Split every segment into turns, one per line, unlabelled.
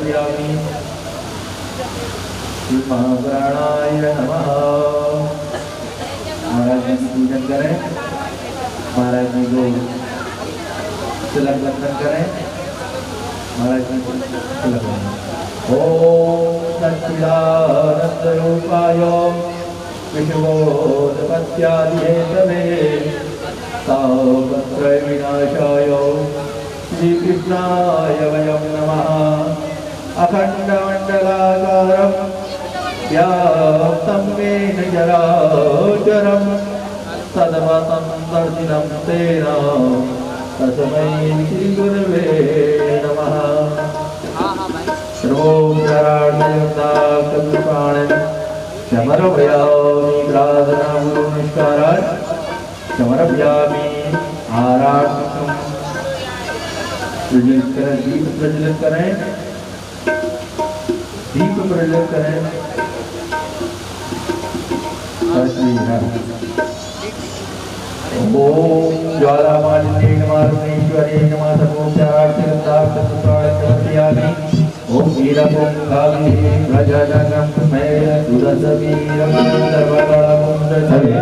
समर्पयामि। श्री महाप्राणाय नमः। महाराज जी की पूजन करें, महाराज जी को तिलक बंधन करें, महाराज जी को तिलक बंधन। ओम सच्चिदानंदरूपाय विश्वोत्पत्त्यादिहेतवे तापत्रय विनाशाय श्रीकृष्णाय वयं नमः। अखण्डमण्डलाकारं व्याप्तं येन चराचरं तद्भवतं दर्शिनं तेन तस्मै श्रीगुरवे नमः। सर्वोपचारार्थयुक्ताकृपाणं समर्पयामि। प्रार्थना गुरु नमस्काराय समर्पयामि। आराधना प्रज्वलित करें, दीप प्रज्वलित करें, दीप प्रज्वलित करें। ओम ज्वालामालिन्ये नमः, रुद्रेश्वर्ये नमः। सर्वोपचारार्थयुक्ताकृपाणं समर्पयामि। ओम वीरपुंखाभि प्रजननं मे सुरसवीरं सर्वकलाकुण्डधरे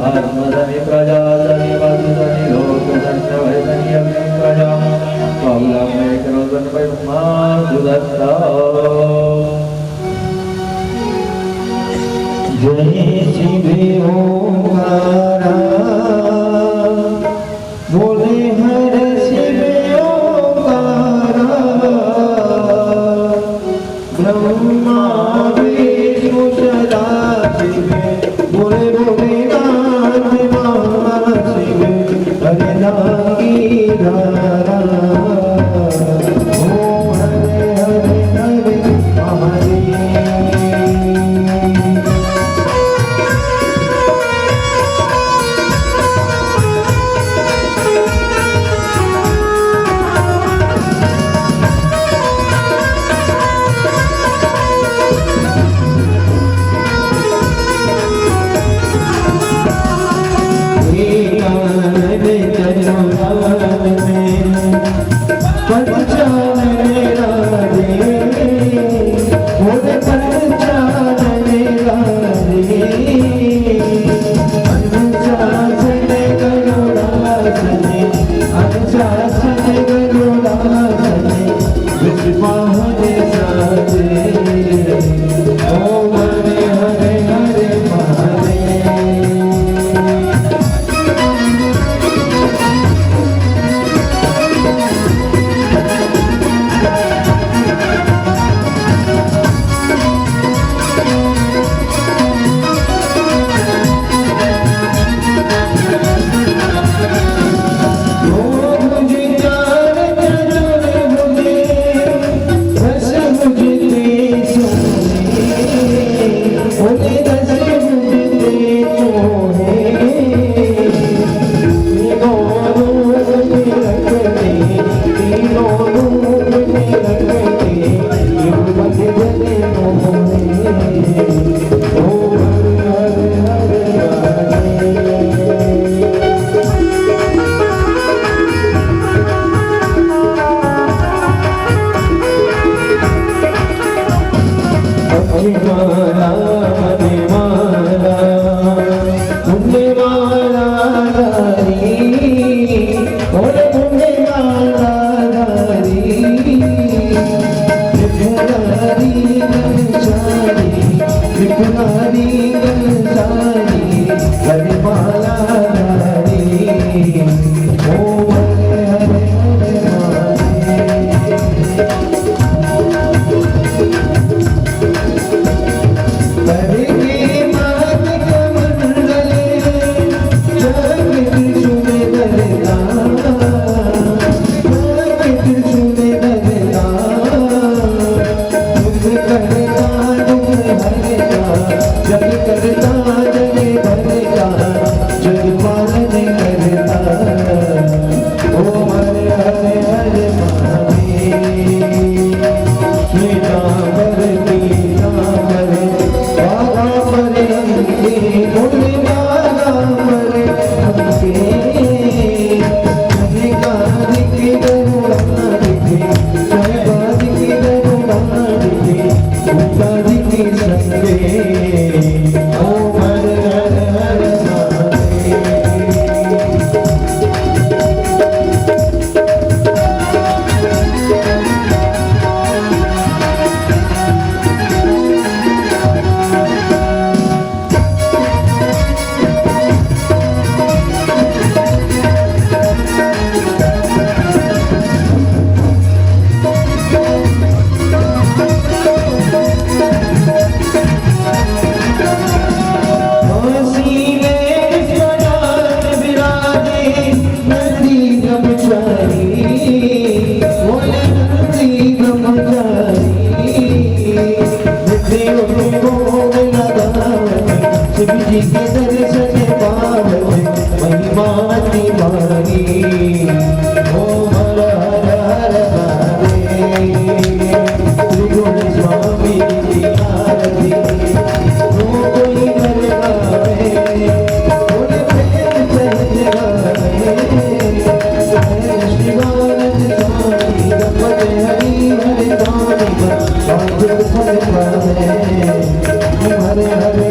आत्मधनि प्रजाधनि वसुधनि लोकधन्यवैधन्यमे प्रजा पावलं मे करोतन्वै मातुदत्ता। जय शिवे ओंकारा बोले हर शिवे ओंकारा ब्रह्मा विष्णु सदाशिवे बोले बोले नाथ महाशिवे हरे नागी धारा। ओम हरे हरे हरे महादेव।
शिव जी के दर्शन पावनी महिमा तुम्हारी ओम हर हर हर महादेव त्रिगुण स्वामी की आरती हो कोई घर गावे बोले प्रेम सहित गावे शिवानंद स्वामी गणपत हरि हरि स्वामी बाबू फल पावे हरे हरे हरे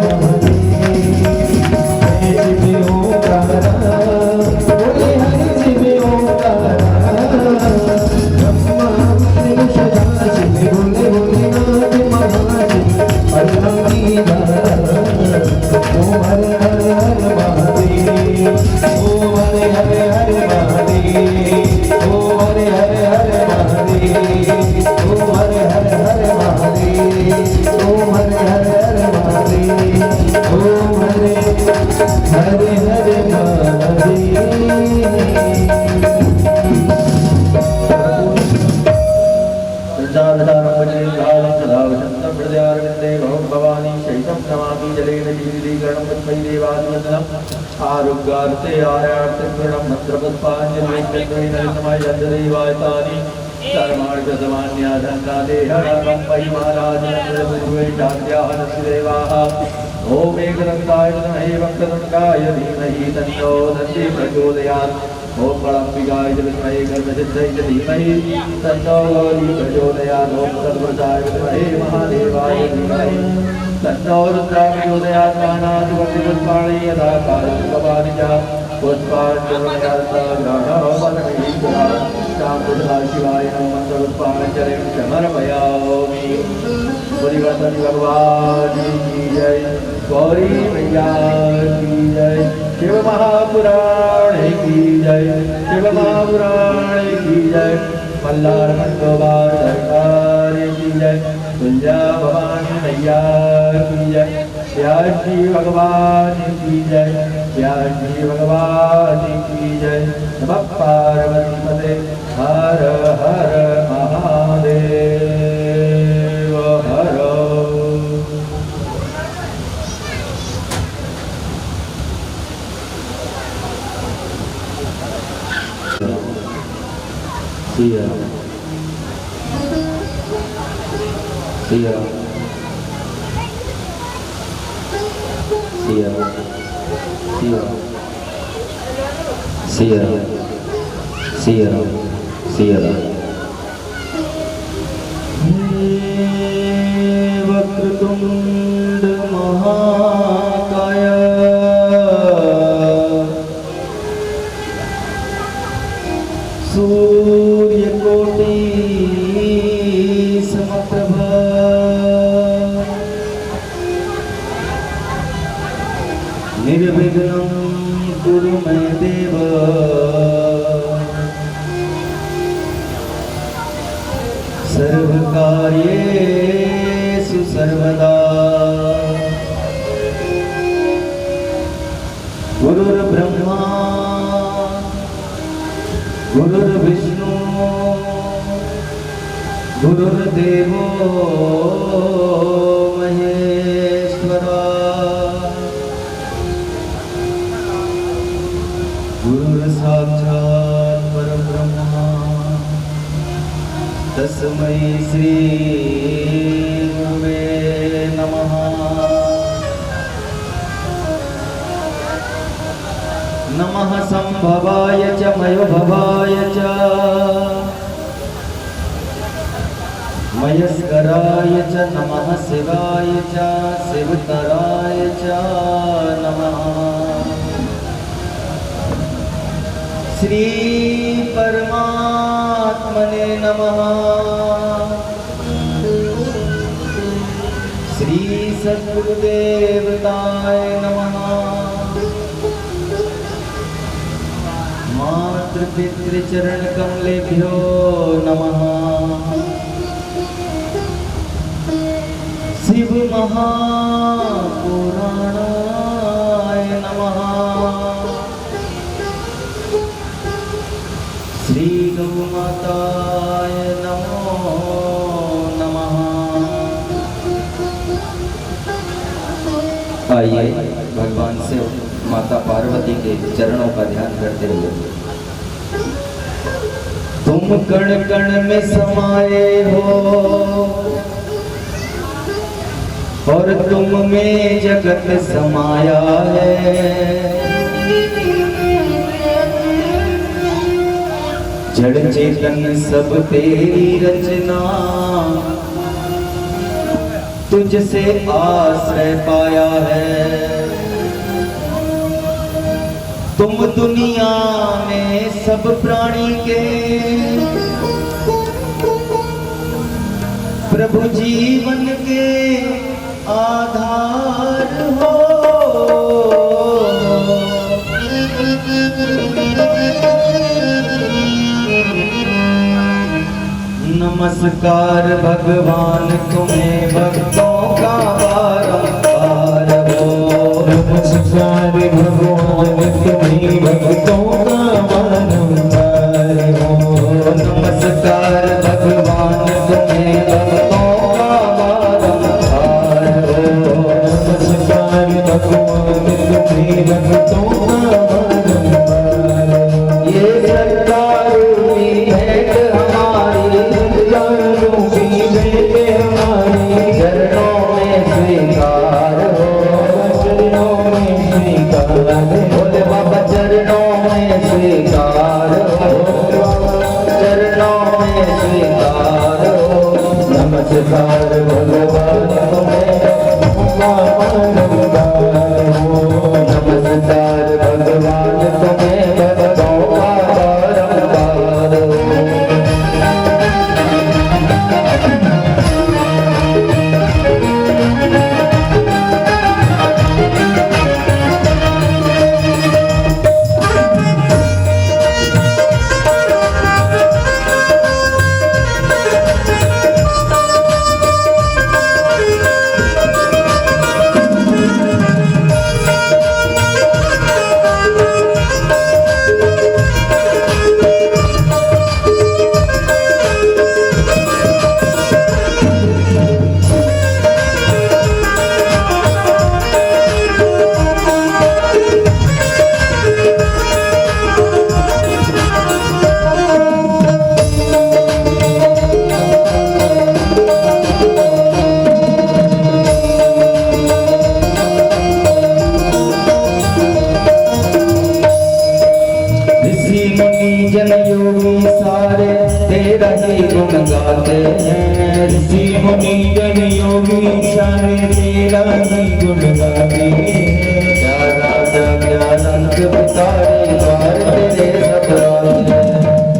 महादेव ओंकारा बोले हरि शिव ओंकारा ब्रह्मा विष्णु सदा शिव बोले भोलेनाथ महादेव अल्लाह की धारा ओम हरे हरे हरे महादेव ओम हरे हरे हरे महादेव ओम हरे हरे हरे महादेव ओम हरे हरे हरे महादेव ओम हरे हरे हरे महादेव ओम हरे हरे हरे
आरोग्यार्थे आर्यार्थे मंत्रपुष्पांजलिर्वायतानि ओम एकदन्ताय विद्महे वक्रतुण्डाय धीमहि तन्नो दन्ति प्रचोदयात् ओम बड़म्बिकाय विद्महे गर्भसिद्धाय धीमहि तन्नो गौरी प्रचोदयात् ओम तद्वताय विद्महे महादेवाय धीमहि तन्नो रुद्राय प्रचोदयात् मानाति पुष्पाणि यथा कालकपाणि च पुष्पाञ्जलिर्ग्रहणोपरमेश्वरा शांतुदा शिवाय नमः मंत्रपुष्पाञ्जलिं समर्पयामि। परिवर्तन भगवान की जय, गौरी मैया की जय, शिव महापुराण की जय, शिव महापुराण की जय, मल्लार मंगोबार सरकार की जय, तुलजा भवानी मैया की जय, व्यासी भगवान की जय, व्यासी भगवान की जय। नमः पार्वती पते हर हर महादेव हर। सिया सिया सिया सिया सिया सिया वक्रतुंड महाकाय सूर्यकोटि समप्रभ निर्विघ्नं कुरु मे देव सर्वकार्येषु सर्वदा। गुरुर्ब्रह्मा गुरुर्विष्णु गुरुर्देवो महेश्वरा गुरुर्साक्षात् परब्रह्मा तस्मै श्री गुरुवे नमः। नमः संभवाय च मयोभवाय च मयस्कराय च नमः शिवाय च शिवतराय च नमः। श्री परमात्मने नमः। श्री सद्गुरुदेवताय नमः। मातृपितृचरणकमलेभ्यो नमः। शिव महापुराणाय नमः। श्री गौमाताय नमो नमः।
आइए भगवान से माता पार्वती के चरणों का ध्यान करते हुए। तुम कण कण में समाये हो और तुम में जगत समाया है। जड़ चेतन सब तेरी रचना, तुझसे आश्रय पाया है। तुम दुनिया में सब प्राणी के प्रभु जीवन के आधार हो। नमस्कार भगवान तुम्हें भक्तों का बारंबार हो।
नमस्कार भगवान तुम्हें भक्तों का बारंबार हो।
नमस्कार भगवान तुम्हें भक्तों का बारंबार हो।
नमस्कार भगवान तुम्हें भक्तों का बारंबार हो।
ये सरदारूपी भेंट हमारी,
सरदारूपी भेंट हमारी,
चरणों में स्वीकार हो।
चरणों में स्वीकार हो।
भोले बाबा चरणों में स्वीकार हो। चरणों में स्वीकार हो।
नमस्कार भगवान तुम्हें बारंबार हो।
नमस्कार भगवान तुम्हें भक्तों का बारंबार हो। जन योगी सारे तेरा ही गुण गाते हैं।
ऋषि मुनि जन योगी सारे तेरा ही गुण गाते हैं।
क्या राजा क्या अनंत भिखारी द्वार तेरे सब आते हैं।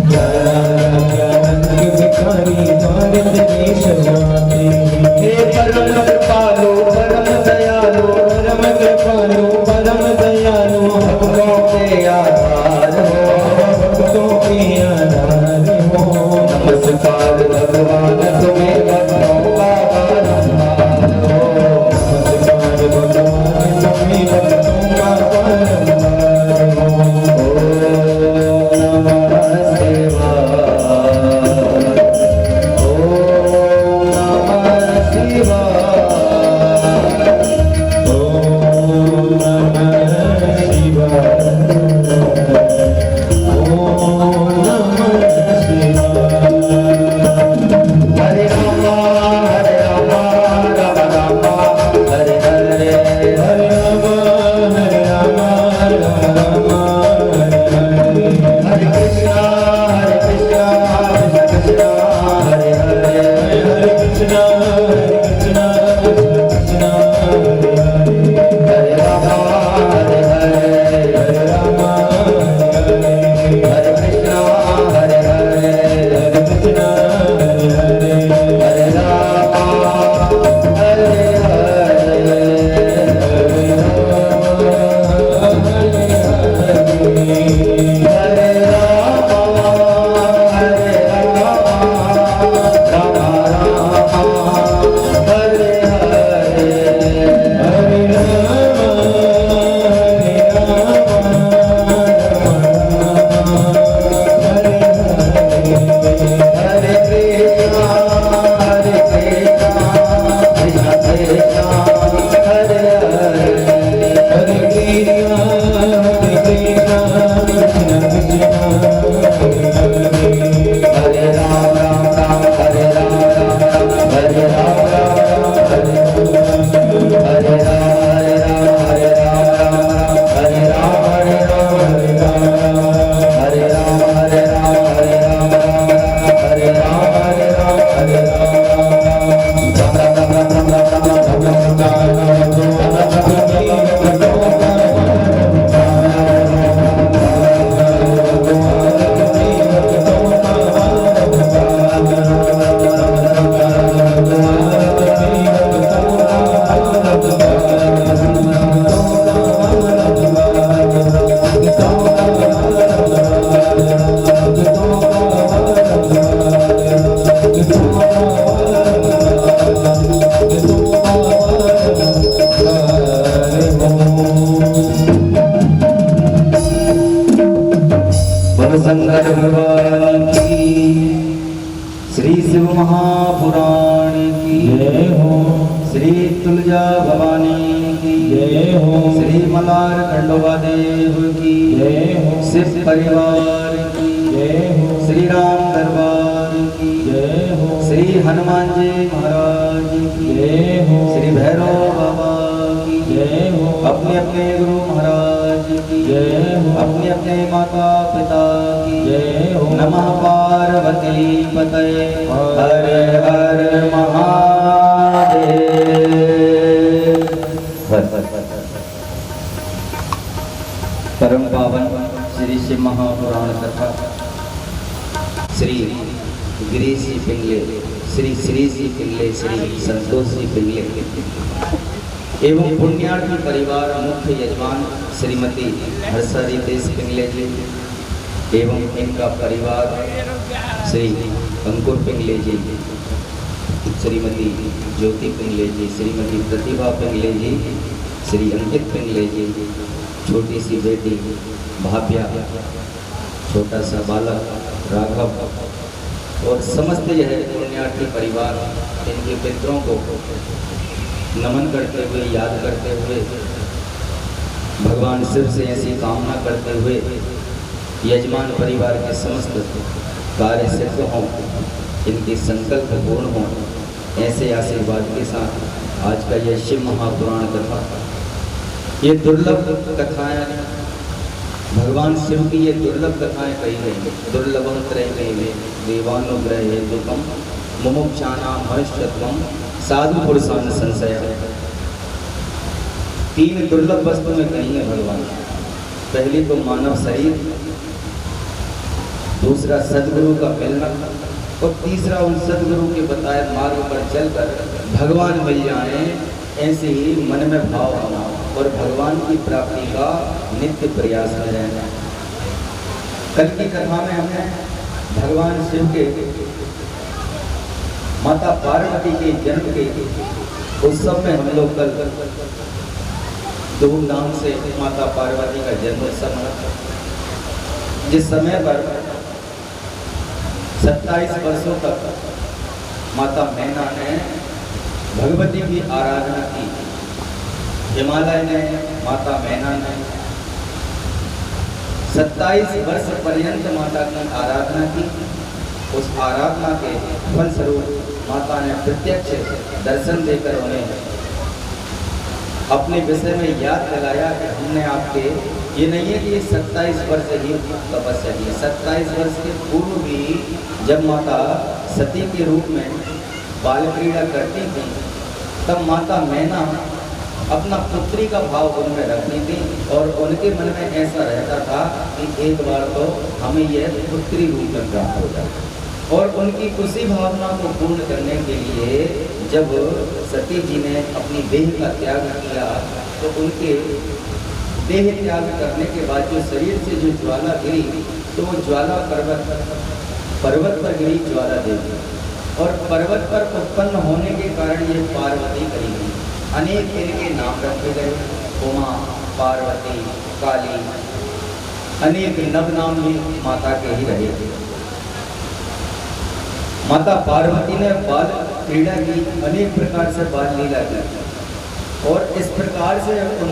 क्या राजा क्या अनंत भिखारी द्वार तेरे सब आते हैं।
हे परम कृपालु परम दयालु,
परम कृपालु परम दयालु,
भक्तों के आधार हो।
भक्तों के आधार हो।
नमस्कार भगवान तुम्हें भक्तों का बारंबार हो।
नमस्कार भगवान तुम्हें भक्तों का बारंबार हो।
ओम नमः शिवाय। ओम नमः शिवाय।
ओम नमः शिवाय। ओम नमः शिवाय।
हरे राम
जय हो।
श्री तुलजा भवानी की
जय हो।
श्री मलार खंडोबा देव की
जय हो।
शिव परिवार की
जय हो।
श्री राम दरबार की
जय हो।
श्री हनुमान जी महाराज की
जय हो।
श्री भैरव बाबा की
जय हो।
अपने अपने गुरु महाराज की
जय हो।
अपने अपने माता पिता की
जय हो।
नमः पार्वती पतये हर हर महादेव। परम पावन श्री शिव महापुराण कथा श्री गिरीश जी पिंगले, श्री श्री जी पिंगले, श्री संतोष जी पिंगले एवं पुण्यार्थी परिवार मुख्य यजमान श्रीमती हर्षारी देश पिंगले जी एवं इनका परिवार श्री अंकुर पिंगले जी, श्रीमती ज्योति पिंगले जी, श्रीमती प्रतिभा पिंगले जी, श्री अंकित पिंगले जी, छोटी सी बेटी भाभ्या, छोटा सा बालक राघव और समस्त यह पुण्यार्थी परिवार इनके पितरों को नमन करते हुए, याद करते हुए, भगवान शिव से ऐसी कामना करते हुए यजमान परिवार के समस्त कार्य सिद्ध हों, इनके संकल्प पूर्ण हों, ऐसे आशीर्वाद के साथ आज का यह शिव महापुराण कथा, ये दुर्लभ कथाएं, भगवान शिव की ये दुर्लभ कथाएं कही गई। दुर्लभम त्रैवे देवानुग्रह हेतुकम मुमुक्षाणां मनुष्यत्वम साधु पुरुषान् संशय। तीन दुर्लभ वस्तु में कही है भगवान। पहली तो मानव शरीर, दूसरा सदगुरु का मिलना और तीसरा उन सदगुरु के बताए मार्ग पर चलकर भगवान मिल जाए, ऐसे ही मन में भाव होना और भगवान की प्राप्ति का नित्य प्रयास में रहना। कल की कथा में हमने भगवान शिव के माता पार्वती के जन्म के उत्सव में हम लोग कल धूमधाम से माता पार्वती का जन्म उत्सव मना, जिस समय पर 27 वर्षों तक माता मैना ने भगवती की आराधना की। हिमालय ने, माता मैना ने 27 वर्ष पर्यंत माता की आराधना की। उस आराधना के फलस्वरूप माता ने प्रत्यक्ष दर्शन देकर उन्हें अपने विषय में याद दिलाया कि हमने आपके, ये नहीं है कि 27 वर्ष ही तपस्या की, 27 वर्ष के पूर्व भी जब माता सती के रूप में बाल क्रीड़ा करती थी, तब माता मैना अपना पुत्री का भाव उनमें रखती थी और उनके मन में ऐसा रहता था कि एक बार तो हमें यह पुत्री रूप में प्राप्त हो जाए। और उनकी उसी भावना को पूर्ण करने के लिए जब सती जी ने अपनी देह का त्याग किया, तो उनके देह त्याग करने के बाद जो शरीर से जो ज्वाला गिरी, तो वो ज्वाला पर्वत पर गिरी ज्वाला देवी, और पर्वत पर उत्पन्न होने के कारण ये पार्वती कही गई। अनेक इनके नाम रखे गए, उमा, पार्वती, काली, अनेक नव नाम भी माता के ही रहे। माता पार्वती ने बाल क्रीड़ा की, अनेक प्रकार से बाल लीला की, और इस प्रकार से उन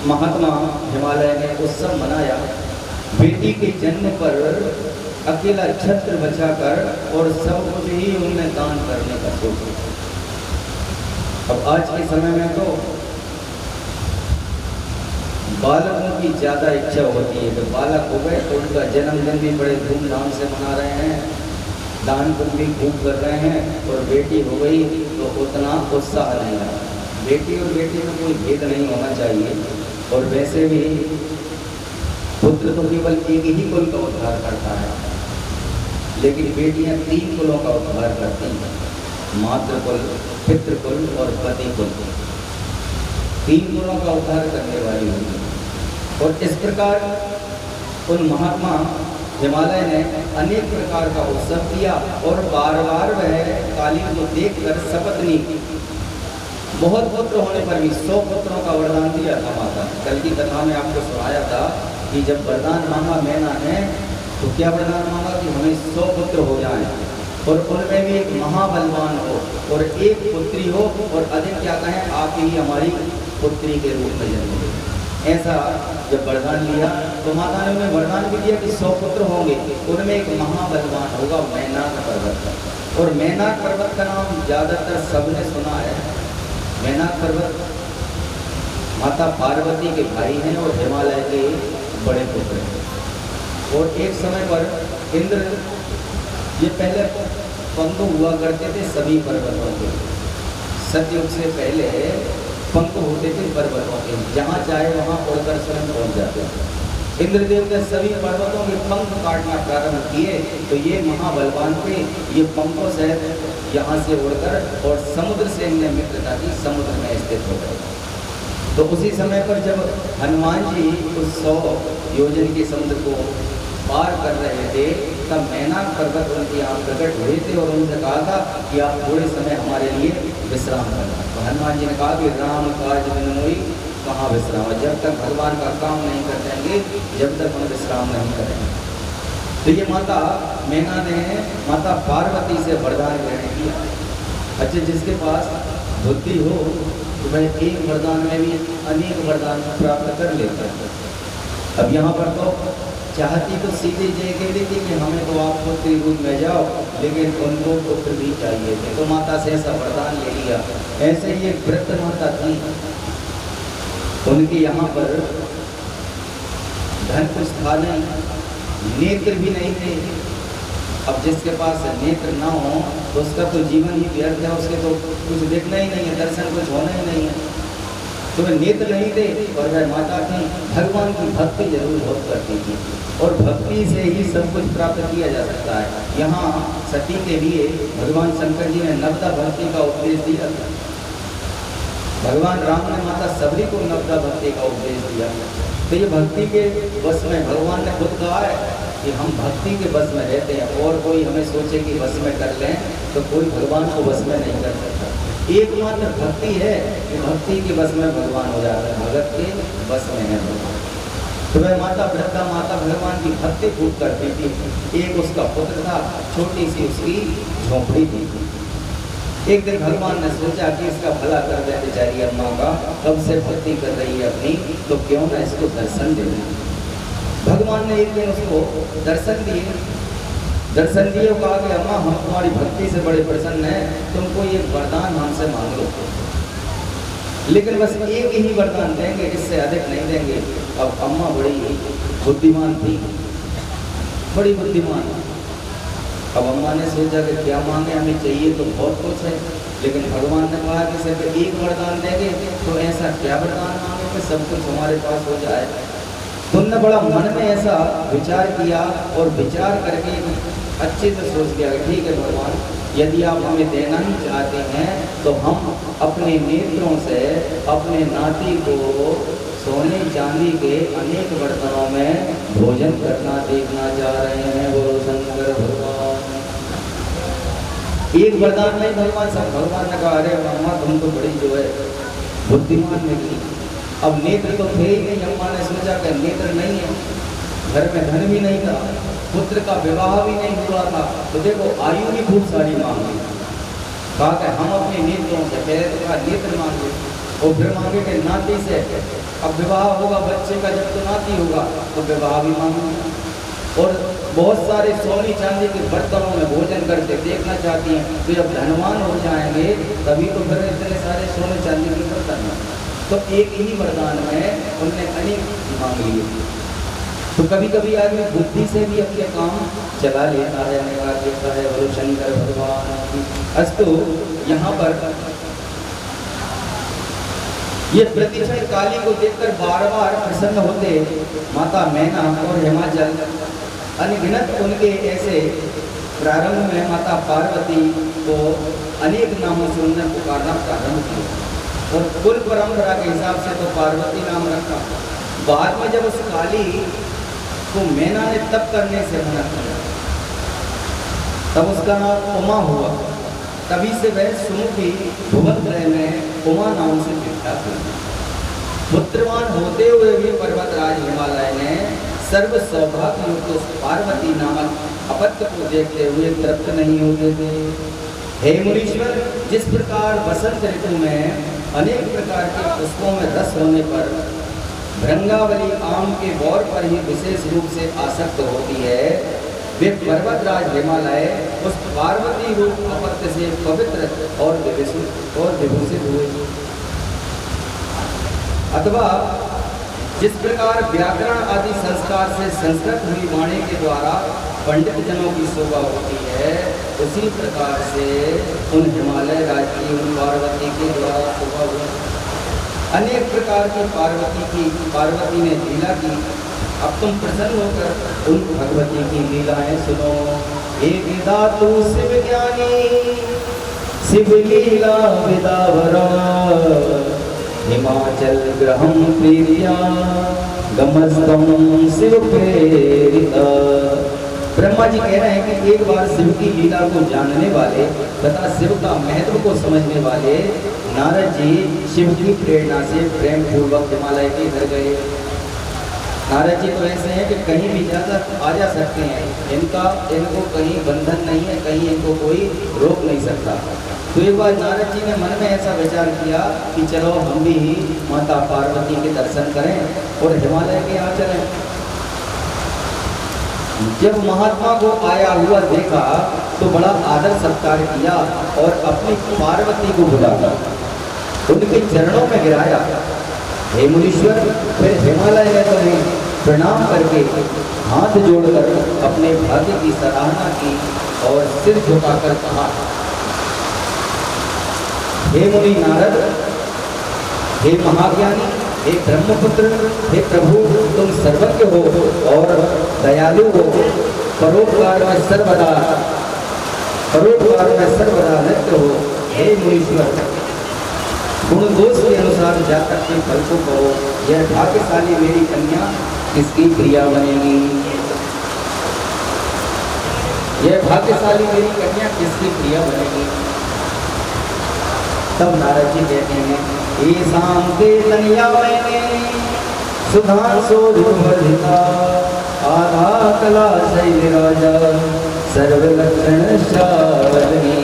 महात्मा हिमालय ने उत्सव मनाया। बेटी के जन्म पर अकेला छत्र बचाकर और सब कुछ ही उन्हें दान करने का सोचा। अब आज के समय में तो बालकों की ज़्यादा इच्छा होती है, तो बालक हो गए तो उनका जन्मदिन भी बड़े धूमधाम से मना रहे हैं, दान पुण्य भी खूब कर रहे हैं, और बेटी हो गई तो उतना उत्साह नहीं रहा। बेटी और बेटी में कोई भेद नहीं होना चाहिए, और वैसे भी पुत्र तो केवल एक ही कुल का उद्धार करता है, लेकिन बेटियां 3 कुलों का उद्धार करती हैं, मातृकुल, पितृकुल और पतिकुल। 3 कुलों का उद्धार करने वाली होगी। और इस प्रकार उन महात्मा हिमालय ने अनेक प्रकार का उत्सव किया, और बार बार वह काली को देखकर शपथ ली। बहुत पुत्र होने पर भी 100 पुत्रों का वरदान दिया था माता। कल की कथा में आपको सुनाया था कि जब वरदान मांगा मैना ने, तो क्या वरदान मांगा कि हमें 100 पुत्र हो जाएं, और उनमें भी एक महाबलवान हो और एक पुत्री हो और अधिक क्या कहें आप ही हमारी पुत्री के रूप में जन्म ले। ऐसा जब वरदान लिया तो माता ने उन्हें वरदान भी दिया कि 100 पुत्र होंगे, उनमें एक महाबलवान होगा मैनाक पर्वत का। और मैनाक पर्वत का नाम ज्यादातर सबने सुना है। मैनाक पर्वत माता पार्वती के भाई हैं और हिमालय के बड़े पुत्र हैं। और एक समय पर इंद्र, ये पहले पंख हुआ करते थे सभी पर्वतों के, सतयुग से पहले पंख होते थे पर्वतों के, जहाँ चाहे वहाँ उड़कर स्वयं पहुँच जाते थे। इंद्रदेव ने सभी पर्वतों के पंख काटना प्रारंभ किए तो ये महाबलवान थे, ये पंखों से यहाँ से उड़कर और समुद्र से इन्हें मित्रता की, समुद्र में स्थित हो गए। तो उसी समय पर जब हनुमान जी उस 100 योजन के समुद्र को पार कर रहे थे तब मैनाक पर्वत उनके यहाँ प्रकट हुए थे और उनसे कहा था कि आप थोड़े समय हमारे लिए विश्राम करना। तो हनुमान जी ने कहा कि राम काज बिन मोई कहाँ विश्राम, जब तक भगवान का काम नहीं कर देंगे जब तक हम विश्राम नहीं करेंगे। तो ये माता मैना ने माता पार्वती से वरदान ग्रहण किया। अच्छा, जिसके पास बुद्धि हो तो वह एक वरदान में भी अनेक वरदान प्राप्त कर लेता है। अब यहाँ पर तो चाहती तो सीधे जय कह देती कि हमें तो आप पुत्री रूप में जाओ, लेकिन उनको पुत्र भी चाहिए थे तो माता से ऐसा वरदान ले लिया। ऐसे ही एक वृद्ध माता थी, उनके यहाँ पर धन कुछ था नहीं, नेत्र भी नहीं थे। अब जिसके पास नेत्र ना हो तो उसका तो जीवन ही व्यर्थ है, उसके तो कुछ देखना ही नहीं है, दर्शन कुछ होना ही नहीं है। तो वे नेत्र नहीं थे और वह माता थी, भगवान की भक्ति जरूर बहुत करती थी और भक्ति से ही सब कुछ प्राप्त किया जा सकता है। यहाँ सती के लिए भगवान शंकर जी ने नवदा भक्ति का उपदेश दिया। भगवान राम ने माता सबरी को नवदा भक्ति का उपदेश दिया। तो ये भक्ति के बस में भगवान ने खुद कहा है कि हम भक्ति के बस में रहते हैं, और कोई हमें सोचे कि बस में कर लें तो कोई भगवान को बस में नहीं कर सकता। एकमात्र भक्ति है कि भक्ति के बस में भगवान हो जाता है, भगत के बस में है भगवान। तो वह माता वृद्धा माता भगवान की भक्ति खूब करती थी। एक उसका पुत्र था, छोटी सी उसकी झोंपड़ी थी। एक दिन भगवान ने सोचा कि इसका भला कर दे बेचारी अम्मा का, कब से भक्ति कर रही है अपनी, तो क्यों ना इसको दर्शन दे। भगवान ने एक दिन उसको दर्शन दिए। दर्शन दिए और कहा कि अम्मा हम तुम्हारी भक्ति से बड़े प्रसन्न हैं, तुमको ये वरदान हमसे मांग लो, लेकिन बस एक ही वरदान देंगे, इससे अधिक नहीं देंगे। अब अम्मा बड़ी बुद्धिमान थी, बड़ी बुद्धिमान। अब अम्मा ने सोचा कि क्या मांगे, हमें चाहिए तो बहुत कुछ है, लेकिन भगवान ने कहा कि सिर्फ एक वरदान देंगे, तो ऐसा क्या वरदान मांगे कि सब कुछ हमारे पास हो जाए। तुमने बड़ा मन में ऐसा विचार किया और विचार करके अच्छे से सोच किया कि ठीक है भगवान, यदि आप हमें देना ही चाहते हैं तो हम अपने नेत्रों से अपने नाती को सोने चांदी के अनेक बर्तनों में भोजन करना देखना चाह रहे हैं। बोलो शंकर भगवान। एक वरदान नहीं भगवान सब। भगवान ने कहा अरे अम्मा तुम तो बड़ी जो है बुद्धिमान निकली। अब नेत्र तो थे ही नहीं। अम्मा ने सोचा कि नेत्र नहीं है, घर में धन भी नहीं था, पुत्र का विवाह भी नहीं हुआ था, तो देखो आयु भी खूब सारी मांगी। कहा कि हम अपने नेत्रों से, पहले तो कहा नेत्र मांगे और फिर मांगे कि नाती से, अब विवाह होगा बच्चे का, जब तो नाती होगा तो विवाह भी मांगे। और बहुत सारे सोने चांदी के बर्तनों में भोजन करके देखना चाहती हैं, तो जब धनवान हो जाएंगे तभी तो फिर इतने सारे सोने चांदी के बर्तन। तो एक ही वरदान में उन्होंने अनेक मांग लिए। तो कभी कभी आदमी बुद्धि से भी अपने काम चला लेता है, देता है। बोलो शंकर भगवान की अस्तु। यहाँ पर ये प्रतिक्षण काली को देखकर बार बार प्रसन्न होते माता मैना और हिमाचल अनगिनत उनके ऐसे प्रारंभ में माता पार्वती को अनेक नामों से उन्होंने पुकारना प्रारंभ किया और कुल परंपरा के हिसाब से तो पार्वती नाम रखा। बाद में जब उस काली को मैना ने तप करने से मना किया तब उसका नाम उमा हुआ। तभी से वह सुमुखी भूमध्य में उमा नाम से विख्यात हुई। पुत्रवान होते हुए भी पर्वतराज हिमालय ने सर्व सौभाग्य युक्त पार्वती नामक अपत्य को देखते हुए तृप्त नहीं होते थे। हे मुनीश्वर, जिस प्रकार वसंत ऋतु में अनेक प्रकार के पुष्पों में रस होने पर भृंगावली आम के बौर पर ही विशेष रूप से आसक्त होती है, वे पर्वतराज हिमालय उस पार्वती रूप अपत्य से पवित्र और विभूषित हुए। अथवा जिस प्रकार व्याकरण आदि संस्कार से संस्कृत हुई वाणी के द्वारा पंडित जनों की शोभा होती है, उसी प्रकार से उन हिमालय राज की उन पार्वती के द्वारा शोभा हुई। अनेक प्रकार की पार्वती ने लीला की। अब तुम प्रसन्न होकर उन भगवती की लीलाएं सुनो। एक दातु शिव ज्ञानी शिव लीला विदावरा, हिमाचल ग्रहम प्रीत्या गमस्तम शिव प्रेरिता। ब्रह्मा जी कह रहे हैं कि एक बार शिव की लीला को जानने वाले तथा शिव का महत्व को समझने वाले नारद जी शिव की प्रेरणा से प्रेम पूर्वक हिमालय के घर गए। नारद जी तो ऐसे हैं कि कहीं भी आ जा सकते हैं, इनको कहीं बंधन नहीं है, कहीं इनको कोई रोक नहीं सकता। तो एक बार नारद जी ने मन में ऐसा विचार किया कि चलो हम भी माता पार्वती के दर्शन करें और हिमालय के यहाँ चलें। जब महात्मा को आया हुआ देखा तो बड़ा आदर सत्कार किया और अपनी पार्वती को बुलाया, उनके चरणों में गिराया। हे मुनीश्वर, फिर हिमालय ने तुम्हें प्रणाम करके हाथ जोड़कर अपने भाग्य की सराहना की और सिर झुकाकर कहा, हे मुनि नारद, हे महाज्ञानी, हे ब्रह्मपुत्र, हे प्रभु, तुम सर्वज्ञ हो और दयालु हो, परोपकार में सर्वदा नित्य हो। हे मुनीश्वर, गुण दोष के अनुसार जातक के फल को कहो। यह भाग्यशाली मेरी कन्या किसकी प्रिया बनेगी? यह भाग्यशाली मेरी कन्या किसकी प्रिया बनेगी? तब नारद जी कहते हैं, ईशान के तनिया मैंने सुधांशोर्वर्धिता, आधा कला शैल राजा सर्वलक्षण शालिनी।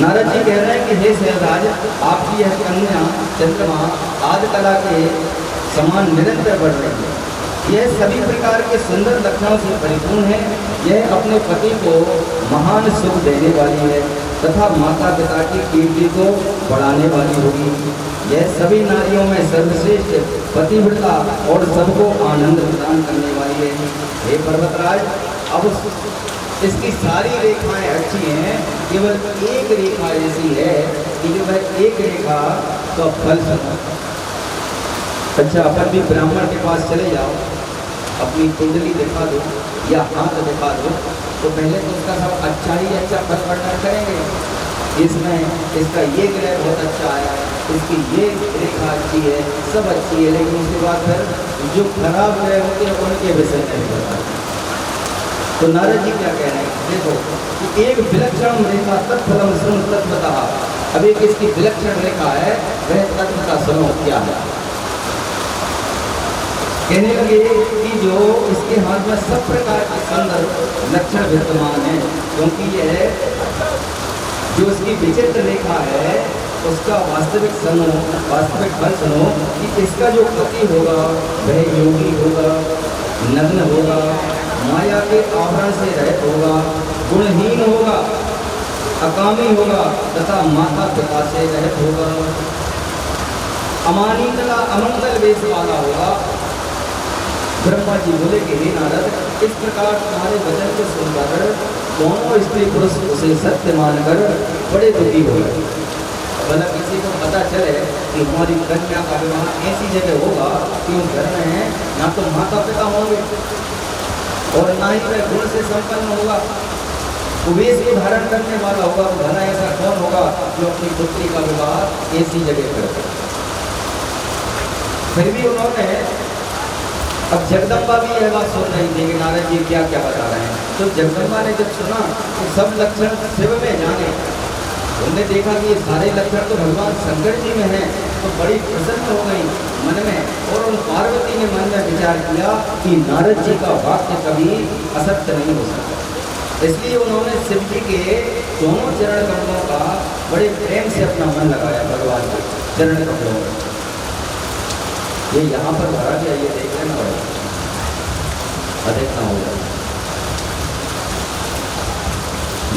नारद जी कह रहे हैं कि हे शैलराज, आपकी यह कन्या चंद्रमा आदि कला के समान निरंतर बढ़ रही है। यह सभी प्रकार के सुंदर लक्षणों से परिपूर्ण है। यह अपने पति को महान सुख देने वाली है तथा माता पिता की कीर्ति को बढ़ाने वाली होगी। यह सभी नारियों में सर्वश्रेष्ठ पतिव्रता और सबको आनंद प्रदान करने वाली है। हे पर्वतराज, अब इसकी सारी रेखाएं अच्छी हैं, केवल एक रेखा ऐसी है कि जो वह एक रेखा का फल सुना। अच्छा, अपन भी ब्राह्मण के पास चले जाओ, अपनी कुंडली दिखा दो या हाथ दिखा दो, तो पहले तो उसका सब अच्छा ही अच्छा फल वर्णन करेंगे। इसमें इसका ये ग्रह बहुत अच्छा है, इसकी ये रेखा अच्छी है, सब अच्छी है, लेकिन उसके बाद फिर जो खराब ग्रह होते हैं उनके विषय में बताते हैं। तो नारद जी क्या कह रहे हैं, देखो कि एक विलक्षण रेखा तत्फलम श्रम तत्वतः। अब एक इसकी विलक्षण रेखा है, वह तत्व का सुनो क्या है। कहने लगे कि जो इसके हाथ में सब प्रकार के सुंदर लक्षण विद्यमान है, क्योंकि यह जो इसकी विचित्र रेखा है उसका वास्तविक फल सुनो कि इसका जो पति होगा वह योगी होगा, नग्न होगा, माया के आवरण से रहित होगा, गुणहीन होगा, अकामी होगा तथा माता पिता से रहित होगा, अमानी तथा अमंगल वेश वाला होगा। ब्रह्मा जी बोले कि हे नारद, इस प्रकार तुम्हारे वचन को सुनकर दोनों स्त्री पुरुष उसे सत्य मानकर बड़े दुखी हो गए। भला किसी को पता चले कि हमारी कन्या का विवाह ऐसी जगह होगा कि उस घर में ना तो माता पिता होंगे और ना ही वह गुण से संपन्न होगा, वेश को धारण करने वाला होगा, तो भला ऐसा कौन होगा जो अपनी पुत्री का विवाह ऐसी जगह करे। फिर भी उन्होंने, अब जगदम्बा भी यह बात सुन रही थी कि नारद जी क्या क्या बता रहे हैं। तो जगदम्बा ने जब सुना कि सब लक्षण शिव में जाने, उन्होंने देखा कि ये सारे लक्षण तो भगवान शंकर जी में हैं, तो बड़ी प्रसन्न हो गई मन में, और उन पार्वती ने मन में विचार किया कि नारद जी का वाक्य कभी असत्य नहीं हो सकता। इसलिए उन्होंने शिव जी के दोनों चरण कमलों का बड़े प्रेम से अपना मन लगाया भगवान के चरण कमलों में। ये यहाँ पर भरा गया, ये देख लेना पड़ेगा, अधिक ना हो जाए।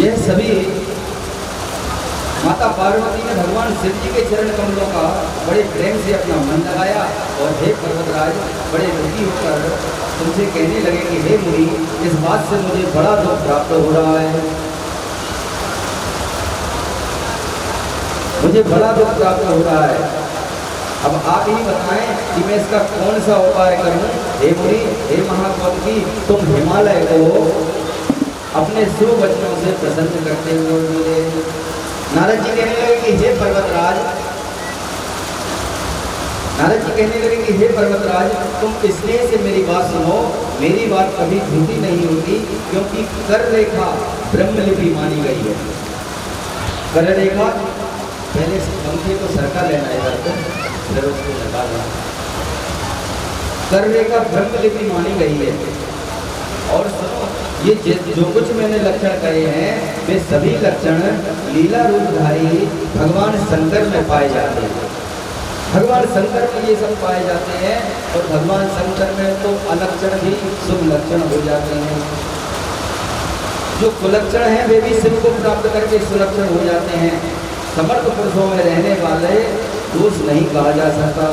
यह सभी माता पार्वती ने भगवान शिव जी के चरण कमलों का बड़े प्रेम से अपना मन लगाया, और हे पर्वतराज बड़े दुखी होकर तुमसे कहने लगे कि हे मुनि, इस बात से मुझे बड़ा दुख प्राप्त हो रहा है, मुझे बड़ा दुख प्राप्त हो रहा है। अब आप ही बताएं कि मैं इसका कौन सा उपाय करूं। हे मुनि, हे महाकौमुदी, तुम हिमालय को अपने शुभ वचनों से प्रसन्न करते हुए बोले। नारद जी कहने लगे कि हे पर्वतराज, नारद जी कहने लगे कि हे पर्वतराज, तुम स्नेह से मेरी बात सुनो, मेरी बात कभी झूठी नहीं होगी, क्योंकि कर रेखा ब्रह्मलिपि मानी गई है। कर रेखा पहले पंखे को सरका लेना है, इधर को फिर उसको निकालना। कर रेखा ब्रह्मलिपि मानी गई है। और सुनो, ये जो कुछ मैंने लक्षण कहे हैं वे सभी लक्षण लीला रूपधारी भगवान शंकर में पाए जाते हैं। भगवान शंकर में ये सब पाए जाते हैं, और भगवान शंकर में तो अलक्षण भी शुभ लक्षण हो जाते हैं। जो कुलक्षण हैं वे भी शिव को प्राप्त करके सुलक्षण हो जाते हैं। समर्थ पुरुषों में रहने वाले दोष नहीं कहा जा सकता,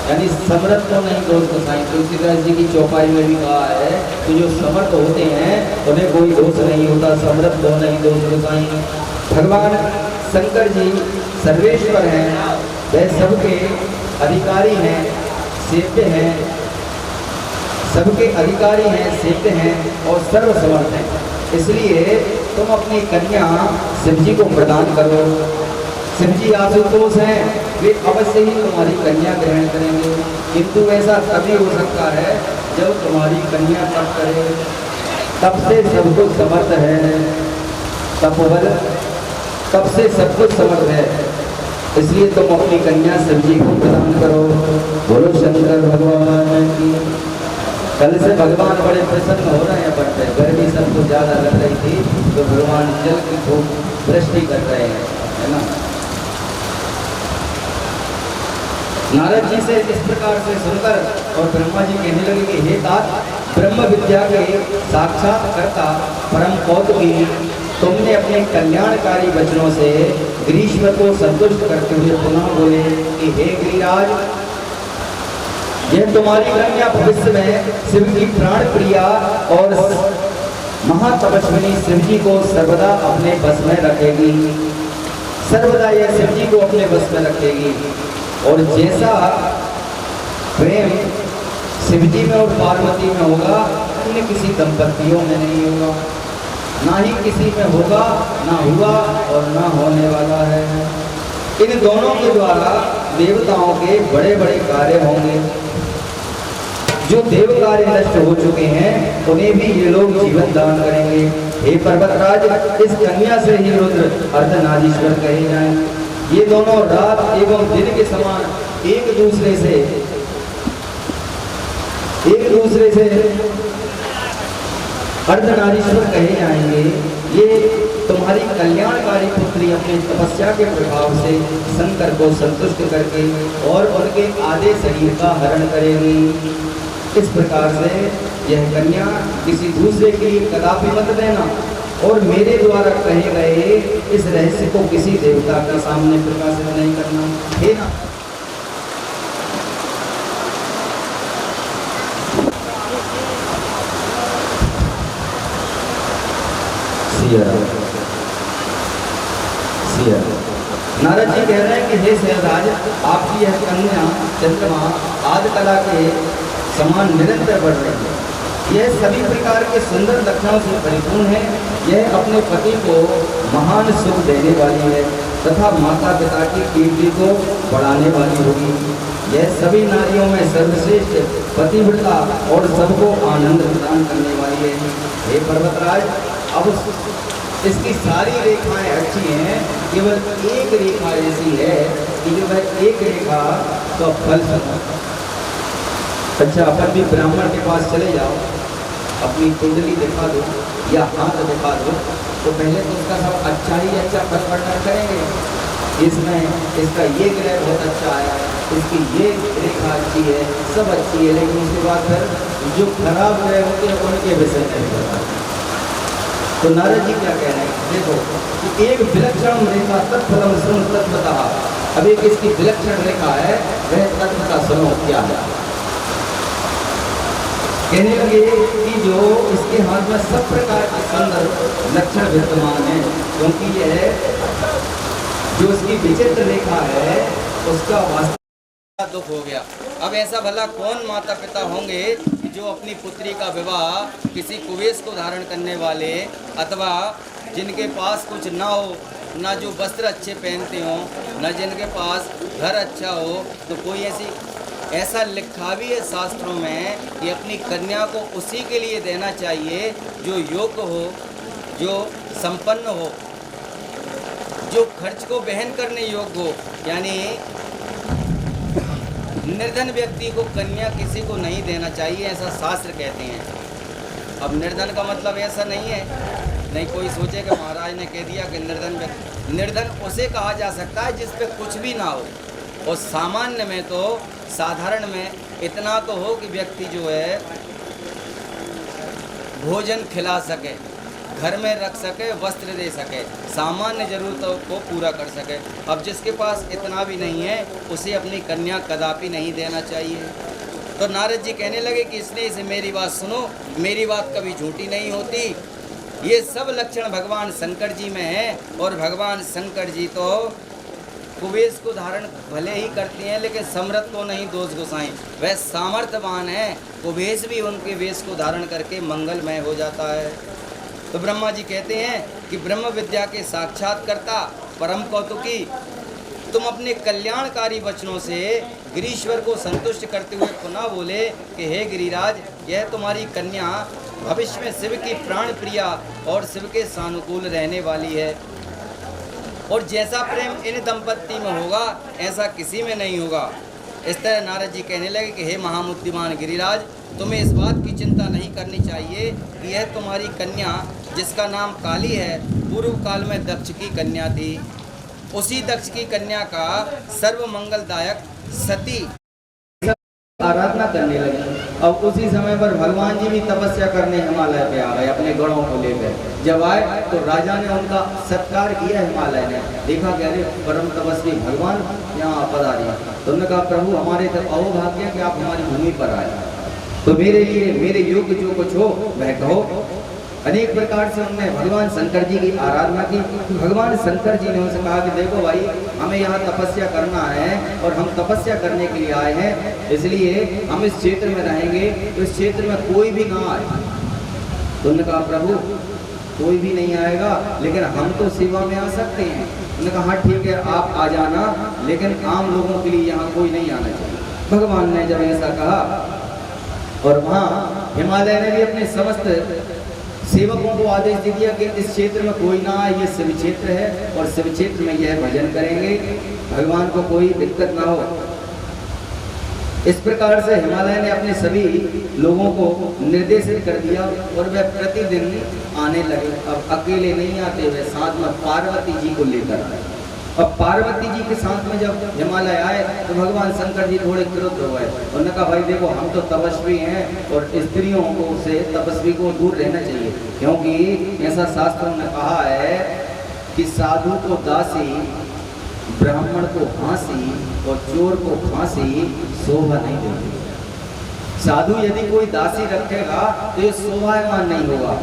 यानी समर्थ को नहीं दोष बताएं। तुलसीदास जी की चौपाई में भी कहा है कि जो समर्थ होते हैं उन्हें कोई दोष नहीं होता, समर्थ को नहीं दोष बताएं। भगवान शंकर जी सर्वेश्वर हैं, वह सबके अधिकारी हैं, सेव्य हैं, सबके अधिकारी हैं, सेव्य हैं और सर्वसमर्थ हैं। इसलिए तुम अपनी कन्या शिव जी को प्रदान करो। शिव जी आशुतोष हैं, वे अवश्य ही तुम्हारी कन्या ग्रहण करेंगे, किंतु ऐसा तभी हो सकता है जब तुम्हारी कन्या तप करे। तब से सब कुछ समर्थ है, तपोबल तब से सब कुछ समर्थ है। इसलिए तुम अपनी कन्या शिव जी को प्रदान करो। बोलो शंकर भगवान की। कल से भगवान बड़े प्रसन्न हो रहे हैं, बट गर्मी सबको ज्यादा लग रही थी तो भगवान जल की खूब वृष्टि कर रहे हैं, है ना। नारद जी से इस प्रकार से सुनकर और ब्रह्मा जी कहने लगे कि हे तात, ब्रह्म विद्या के साक्षात्कर्ता परम कौतुकी, तुमने अपने कल्याणकारी वचनों से ग्रीष्म को संतुष्ट करते हुए पुनः बोले कि हे गिरिराज, यह तुम्हारी कन्या भविष्य में शिव की प्राण प्रिया और महातपस्विनी शिव जी को सर्वदा अपने बस में रखेगी। सर्वदा यह शिव जी को अपने बस में रखेगी, और जैसा प्रेम शिव जी में और पार्वती में होगा अन्य किसी दंपतियों में नहीं होगा, ना ही किसी में होगा, ना हुआ और ना होने वाला है। इन दोनों के द्वारा देवताओं के बड़े बड़े कार्य होंगे। जो देव कार्य नष्ट हो चुके हैं उन्हें भी ये लोग जीवन दान करेंगे। हे पर्वतराज, इस कन्या से ही रुद्र अर्धनारीश्वर कहे जाएं। ये दोनों रात एवं दिन के समान एक दूसरे से अर्धनारीश्वर कहे जाएंगे। ये तुम्हारी कल्याणकारी पुत्री अपने तपस्या के प्रभाव से शंकर को संतुष्ट करके और उनके आधे शरीर का हरण करेगी। इस प्रकार से यह कन्या किसी दूसरे के लिए कदापि मत देना, और मेरे द्वारा कहे गए इस रहस्य को किसी देवता के सामने प्रकाशित नहीं करना, है ना। नारद जी कह रहे हैं कि हे शैलराज, आपकी यह कन्या चंद्रमा आदि कला के समान निरंतर बढ़ रही है। यह सभी प्रकार के सुंदर लक्षणों से परिपूर्ण है। यह अपने पति को महान सुख देने वाली है तथा माता पिता की कीर्ति को बढ़ाने वाली होगी। यह सभी नारियों में सर्वश्रेष्ठ पतिव्रता और सबको आनंद प्रदान करने वाली है। हे पर्वतराज, अब इसकी सारी रेखाएं अच्छी हैं, केवल एक रेखा ऐसी है कि जो वह एक रेखा तो फल सुनो। अच्छा, अपन भी ब्राह्मण के पास चले जाओ, अपनी कुंडली दिखा दो या हाथ दिखा दो, तो पहले तो उसका सब अच्छा ही अच्छा वर्णन करेंगे। इसमें इसका ये ग्रह बहुत अच्छा है, इसकी ये रेखा अच्छी है, सब अच्छी है, लेकिन उसके बाद फिर जो खराब ग्रह होते हैं उनके विषय में। तो नारद जी क्या कह रहे हैं, देखो कि एक विलक्षण रेखा तत्फलम श्रम तत्वतः, अब एक इसकी विलक्षण रेखा है, वह तत्व का सुनो क्या है। कहने लगे कि जो इसके हाथ में सब प्रकार के सुंदर लक्षण विद्यमान है, क्योंकि यह जो उसकी विचित्र रेखा है उसका वास्तविक दुख हो गया। अब ऐसा भला कौन माता पिता होंगे जो अपनी पुत्री का विवाह किसी कुवेश को धारण करने वाले, अथवा जिनके पास कुछ ना हो, ना जो वस्त्र अच्छे पहनते हों, ना जिनके पास घर अच्छा हो, तो कोई ऐसा लिखा भी है शास्त्रों में कि अपनी कन्या को उसी के लिए देना चाहिए जो योग्य हो, जो संपन्न हो, जो खर्च को वहन करने योग्य हो। यानी निर्धन व्यक्ति को कन्या किसी को नहीं देना चाहिए, ऐसा शास्त्र कहते हैं। अब निर्धन का मतलब ऐसा नहीं है, नहीं कोई सोचे कि महाराज ने कह दिया कि निर्धन व्यक्ति, निर्धन उसे कहा जा सकता है जिस पे कुछ भी ना हो, और सामान्य में तो साधारण में इतना तो हो कि व्यक्ति जो है भोजन खिला सके, घर में रख सके, वस्त्र दे सके, सामान्य जरूरतों को पूरा कर सके। अब जिसके पास इतना भी नहीं है उसे अपनी कन्या कदापि नहीं देना चाहिए। तो नारद जी कहने लगे कि इसलिए इसे मेरी बात सुनो, मेरी बात कभी झूठी नहीं होती। ये सब लक्षण भगवान शंकर जी में है, और भगवान शंकर जी तो कुवेश को धारण भले ही करते हैं, लेकिन समर्थ को नहीं दोष गोसाई, वह सामर्थ्यवान है। कुवेश भी उनके वेश को धारण करके मंगलमय हो जाता है। तो ब्रह्मा जी कहते हैं कि ब्रह्म विद्या के साक्षात्कर्ता परम कौतुकी, तुम अपने कल्याणकारी वचनों से गिरीश्वर को संतुष्ट करते हुए पुनः बोले कि हे गिरिराज, यह तुम्हारी कन्या भविष्य में शिव की प्राण प्रिया और शिव के सानुकूल रहने वाली है, और जैसा प्रेम इन दंपत्ति में होगा ऐसा किसी में नहीं होगा। इस तरह नारद जी कहने लगे कि हे महामुद्धिमान गिरिराज, तुम्हें इस बात की चिंता नहीं करनी चाहिए कि यह तुम्हारी कन्या, जिसका नाम काली है, पूर्व काल में दक्ष की कन्या थी। उसी दक्ष की कन्या का सर्व मंगलदायक सती आराधना करने लगी। अब उसी समय पर भगवान जी भी तपस्या करने हिमालय पे आ गए अपने गणों को लेकर। जब आए तो राजा ने उनका सत्कार किया, हिमालय ने देखा कि अरे परम तपस्वी भगवान यहाँ पधारे। तो उन्होंने कहा प्रभु हमारे तो अहोभाग्य कि आप हमारी भूमि पर आए, तो मेरे लिए मेरे योग्य जो कुछ हो वह कहो। अनेक प्रकार से उन्होंने भगवान शंकर जी की आराधना की। भगवान शंकर जी ने उनसे कहा कि देखो भाई, हमें यहाँ तपस्या करना है और हम तपस्या करने के लिए आए हैं, इसलिए हम इस क्षेत्र में रहेंगे, तो इस क्षेत्र में कोई भी ना आए। तो उन्होंने कहा प्रभु कोई भी नहीं आएगा, लेकिन हम तो सेवा में आ सकते हैं। उन्होंने कहा हाँ ठीक है, आप आ जाना, लेकिन आम लोगों के लिए यहाँ कोई नहीं आना चाहिए। भगवान ने जब ऐसा कहा, और वहाँ हिमालय ने भी अपने समस्त सेवकों को आदेश दे दिया कि इस क्षेत्र में कोई ना आए, ये शिव क्षेत्र है और शिव क्षेत्र में यह भजन करेंगे, भगवान को कोई दिक्कत ना हो। इस प्रकार से हिमालय ने अपने सभी लोगों को निर्देशित कर दिया और वे प्रतिदिन आने लगे। अब अकेले नहीं आते, वे साथ में पार्वती जी को लेकर आए। अब पार्वती जी के साथ में जब हिमालय आए तो भगवान शंकर जी थोड़े क्रोध हो गए। उन्होंने कहा भाई देखो, हम तो तपस्वी हैं और स्त्रियों को से तपस्वी को दूर रहना चाहिए, क्योंकि ऐसा शास्त्रों ने कहा है कि साधु को दासी, ब्राह्मण को फांसी और चोर को फांसी शोभा नहीं देती। साधु यदि कोई दासी रखेगा तो ये शोभायमान नहीं होगा।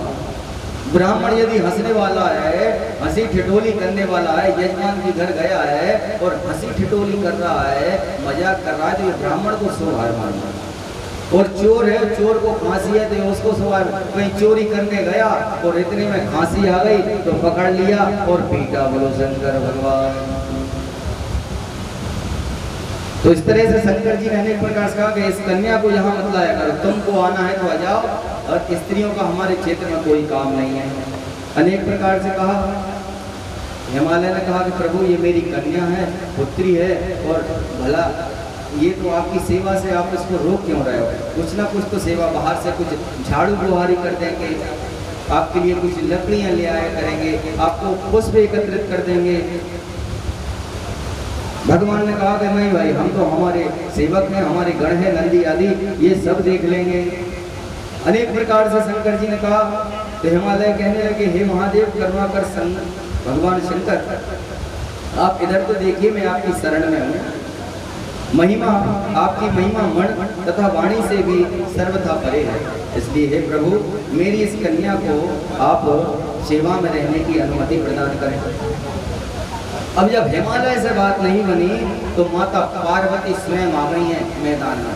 ब्राह्मण यदि हंसने वाला है, हंसी ठिठोली करने वाला है, यजमान के घर गया है और हंसी ठिठोली कर रहा है, मजाक कर रहा है, तो ये ब्राह्मण को शोभायमान है। और चोर है, चोर को फांसी है तो उसको शोभायमान। कहीं चोरी करने गया और इतने में फांसी आ गई तो पकड़ लिया और पीटा, बोलो शंकर भगवान। तो इस तरह से शंकर जी ने अनेक प्रकार से कहा कि इस कन्या को यहाँ मत लाया करो, तुमको आना है तो आ जाओ, और स्त्रियों का हमारे क्षेत्र में कोई काम नहीं है। अनेक प्रकार से कहा। हिमालय ने कहा कि प्रभु ये मेरी कन्या है, पुत्री है, और भला ये तो आपकी सेवा से आप इसको रोक क्यों रहे हो? कुछ ना कुछ तो सेवा, बाहर से कुछ झाड़ू बुहारी कर देंगे, आपके लिए कुछ लकड़ियां ले आया करेंगे, आपको पुष्प एकत्रित कर देंगे। भगवान ने कहा कि नहीं भाई, हम तो हमारे सेवक हैं, हमारे गण हैं, नंदी आदि, ये सब देख लेंगे। अनेक प्रकार से शंकर जी ने कहा। तो हिमालय कहने लगे, हे महादेव करुणा कर भगवान शंकर, आप इधर तो देखिए, मैं आपकी शरण में हूँ। महिमा, आपकी महिमा मन तथा वाणी से भी सर्वथा परे है, इसलिए हे प्रभु मेरी इस कन्या को आप सेवा में रहने की अनुमति प्रदान करें। अब जब हिमालय से बात नहीं बनी तो माता पार्वती स्वयं आ गई हैं मैदान में।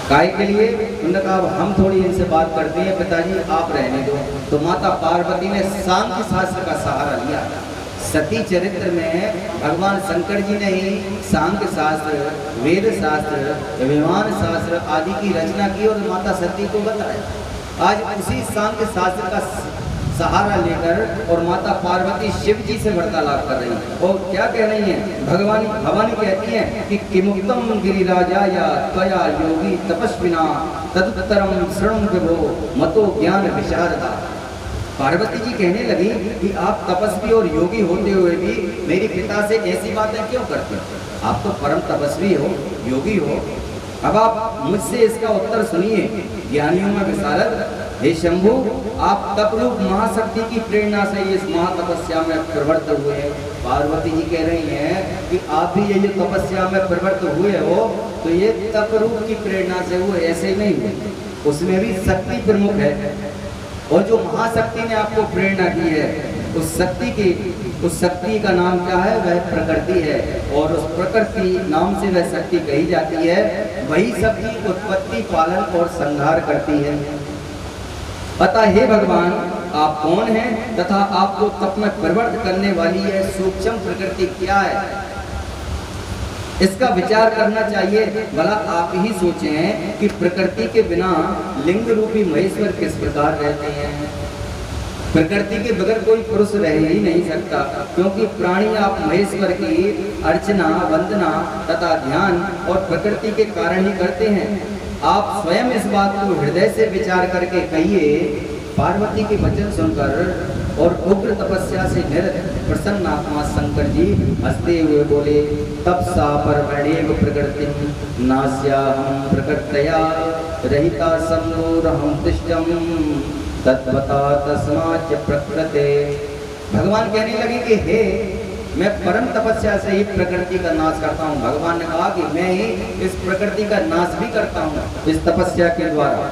काय के लिए? उन्होंने कहा हम थोड़ी इनसे बात करते हैं, पिताजी आप रहने दो। तो माता पार्वती ने सांख्य शास्त्र का सहारा लिया। सती चरित्र में भगवान शंकर जी ने ही सांख्य शास्त्र, वेद शास्त्र, विमान शास्त्र आदि की रचना की और माता सती को बताया। आज उसी सांख्य शास्त्र का सहारा लेकर और माता पार्वती शिव जी से वार्तालाप कर रही है। और क्या कह रही हैं? भवानी कहती हैं कि किमुक्तम गिरिराजा या त्वया योगी तपस्विना तदुत्तरम शृणु विभो मतो ज्ञान विशारदा। पार्वती जी कहने लगी कि आप तपस्वी और योगी होते हुए भी मेरे पिता से ऐसी बातें क्यों करते हो? आप तो परम तपस्वी हो, योगी हो। अब आप मुझसे इसका उत्तर सुनिए। ज्ञानियों में विशारद, हे शंभु, आप तपरूप महाशक्ति की प्रेरणा से इस महातपस्या में प्रवृत्त हुए हैं। पार्वती जी कह रही हैं कि आप भी ये जो तपस्या में प्रवृत्त हुए हो तो ये तपरूप की प्रेरणा से हुए, ऐसे नहीं हुए, उसमें भी शक्ति प्रमुख है। और जो महाशक्ति ने आपको प्रेरणा दी है, उस शक्ति का नाम क्या है? वह प्रकृति है। और उस प्रकृति नाम से वह शक्ति कही जाती है। वही शक्ति उत्पत्ति, पालन और संहार करती है। अतः हे भगवान, आप कौन हैं तथा आपको तप में प्रवृत्त करने वाली है सूक्ष्म प्रकृति क्या है, इसका विचार करना चाहिए। भला आप ही सोचें कि प्रकृति के बिना लिंग रूपी महेश्वर किस प्रकार रहते हैं। प्रकृति के बगैर कोई पुरुष रह ही नहीं सकता, क्योंकि प्राणी आप महेश्वर की अर्चना, वंदना तथा ध्यान और प्रकृति के कारण ही करते हैं। आप स्वयं इस बात को हृदय से विचार करके कहिए। पार्वती के वचन सुनकर और उग्र तपस्या से निरत प्रसन्न आत्मा शंकर जी हंसते हुए बोले, तपसा परमणेव प्रकृति नास्याहं प्रकृतया रहिता सम्मोरहं तिष्ठं तत्वता तस्माच्च प्रकृते। भगवान कहने लगे कि हे, मैं परम तपस्या से ही प्रकृति का नाश करता हूँ। भगवान ने कहा कि मैं ही इस प्रकृति का नाश भी करता हूँ इस तपस्या के द्वारा।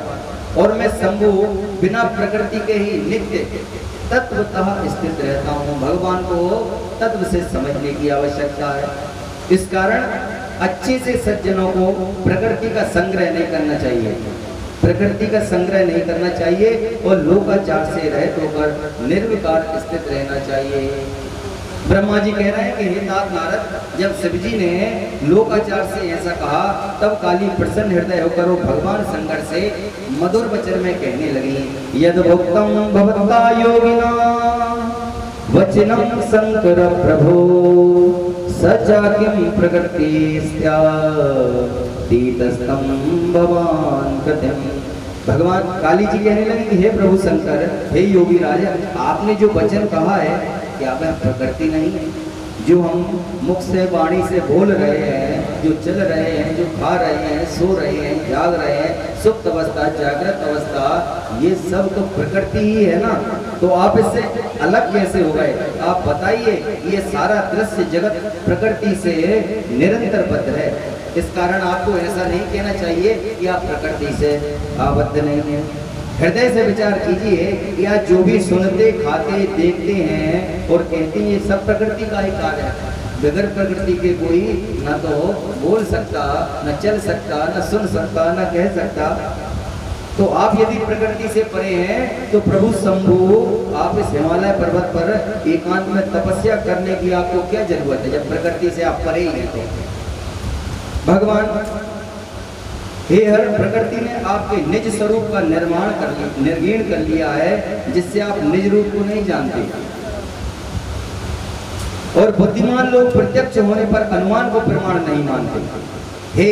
और मैं शंभु बिना प्रकृति के ही नित्य तत्वतः स्थित रहता हूँ। भगवान को तत्व से समझने की आवश्यकता है। इस कारण अच्छे से सज्जनों को प्रकृति का संग्रह नहीं करना चाहिए, प्रकृति का संग्रह नहीं करना चाहिए और लोकाचार से रहित होकर निर्विकार स्थित रहना चाहिए। ब्रह्मा जी कह रहे हैं कि हे तात नारद, जब शिव जी ने लोकाचार से ऐसा कहा तब काली प्रसन्न हृदय होकर वो भगवान शंकर से मधुर वचन में कहने लगी, यद भक्तम भवता योगिना वचनम शंकर प्रभो सचा किम प्रकृति तीतस्तम भवान कृत्यम। भगवान काली जी कहने लगे कि हे प्रभु शंकर, हे योगी राजा, आपने जो वचन कहा है क्या वह प्रकृति नहीं है? जो हम मुख से वाणी से बोल रहे हैं, जो चल रहे हैं, जो खा रहे हैं, सो रहे हैं, जाग रहे हैं, सुप्त अवस्था, जागृत अवस्था, ये सब तो प्रकृति ही है ना। तो आप इससे अलग कैसे हो गए? आप बताइए। ये सारा दृश्य जगत प्रकृति से निरंतर बद्ध है। इस कारण आपको ऐसा नहीं कहना चाहिए कि आप प्रकृति से आबद्ध नहीं हैं। हृदय से विचार कीजिए कि आज जो भी सुनते, खाते, देखते हैं और कहते हैं, ये सब प्रकृति का ही कार्य है। बगैर प्रकृति के कोई न तो बोल सकता, न चल सकता, न सुन सकता, न कह सकता। तो आप यदि प्रकृति से परे हैं तो प्रभु शंभु, आप इस हिमालय पर्वत पर एकांत में तपस्या करने की आपको क्या जरूरत है, जब प्रकृति से आप परे ही हैं। तो भगवान हे हर प्रकृति ने आपके निज स्वरूप का निर्गीण कर लिया है, जिससे आप निज रूप को नहीं जानते। और बुद्धिमान लोग प्रत्यक्ष होने पर अनुमान को प्रमाण नहीं मानते। हे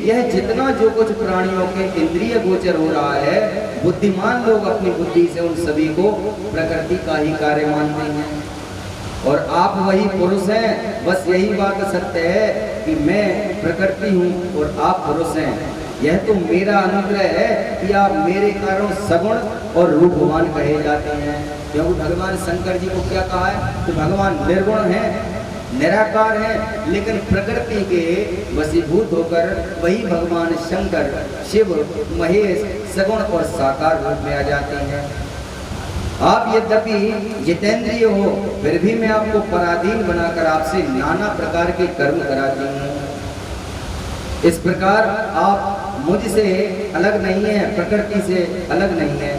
यह जितना जो कुछ प्राणियों के इंद्रिय गोचर हो रहा है, बुद्धिमान लोग अपनी बुद्धि से उन सभी को प्रकृति का ही कार्य मानते हैं। और आप वही पुरुष हैं। बस यही बात सत्य है कि मैं प्रकृति हूँ और आप पुरुष हैं। यह तो मेरा अनुग्रह है कि आप मेरे कारण सगुण और रूपवान कहे जाते हैं। क्योंकि भगवान शंकर जी को क्या कहा है कि भगवान निर्गुण हैं, निराकार हैं, लेकिन प्रकृति के वशीभूत होकर वही भगवान शंकर, शिव, महेश सगुण और साकार रूप में आ जाते हैं। आप यद्यपि जितेंद्रिय हो, फिर भी मैं आपको पराधीन बनाकर आपसे नाना प्रकार के कर्म कराती हूँ। इस प्रकार आप मुझसे अलग नहीं है, प्रकृति से अलग नहीं है।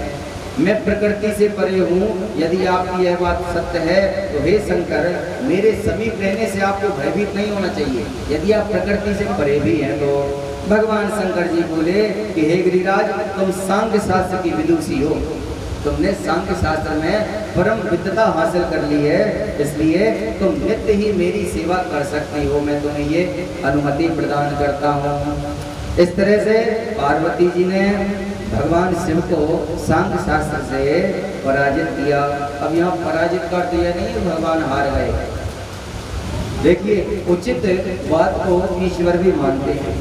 मैं प्रकृति से परे हूँ। यदि आपकी यह बात सत्य है तो हे शंकर, मेरे समीप रहने से आपको भयभीत नहीं होना चाहिए। यदि आप प्रकृति से परे भी हैं तो भगवान शंकर जी बोले कि हे गिरिराज, तुम सांख्य शास्त्र की विदुषी हो, तुमने सांख्य शास्त्र में परम विद्वता हासिल कर ली है, इसलिए तुम नित्य ही मेरी सेवा कर सकती हो। मैं तुम्हें ये अनुमति प्रदान करता हूँ। इस तरह से पार्वती जी ने भगवान शिव को सांख्य शास्त्र से पराजित किया। अब यहाँ पराजित कर दिया नहीं, भगवान हार गए। देखिए, उचित बात को ईश्वर भी मानते हैं।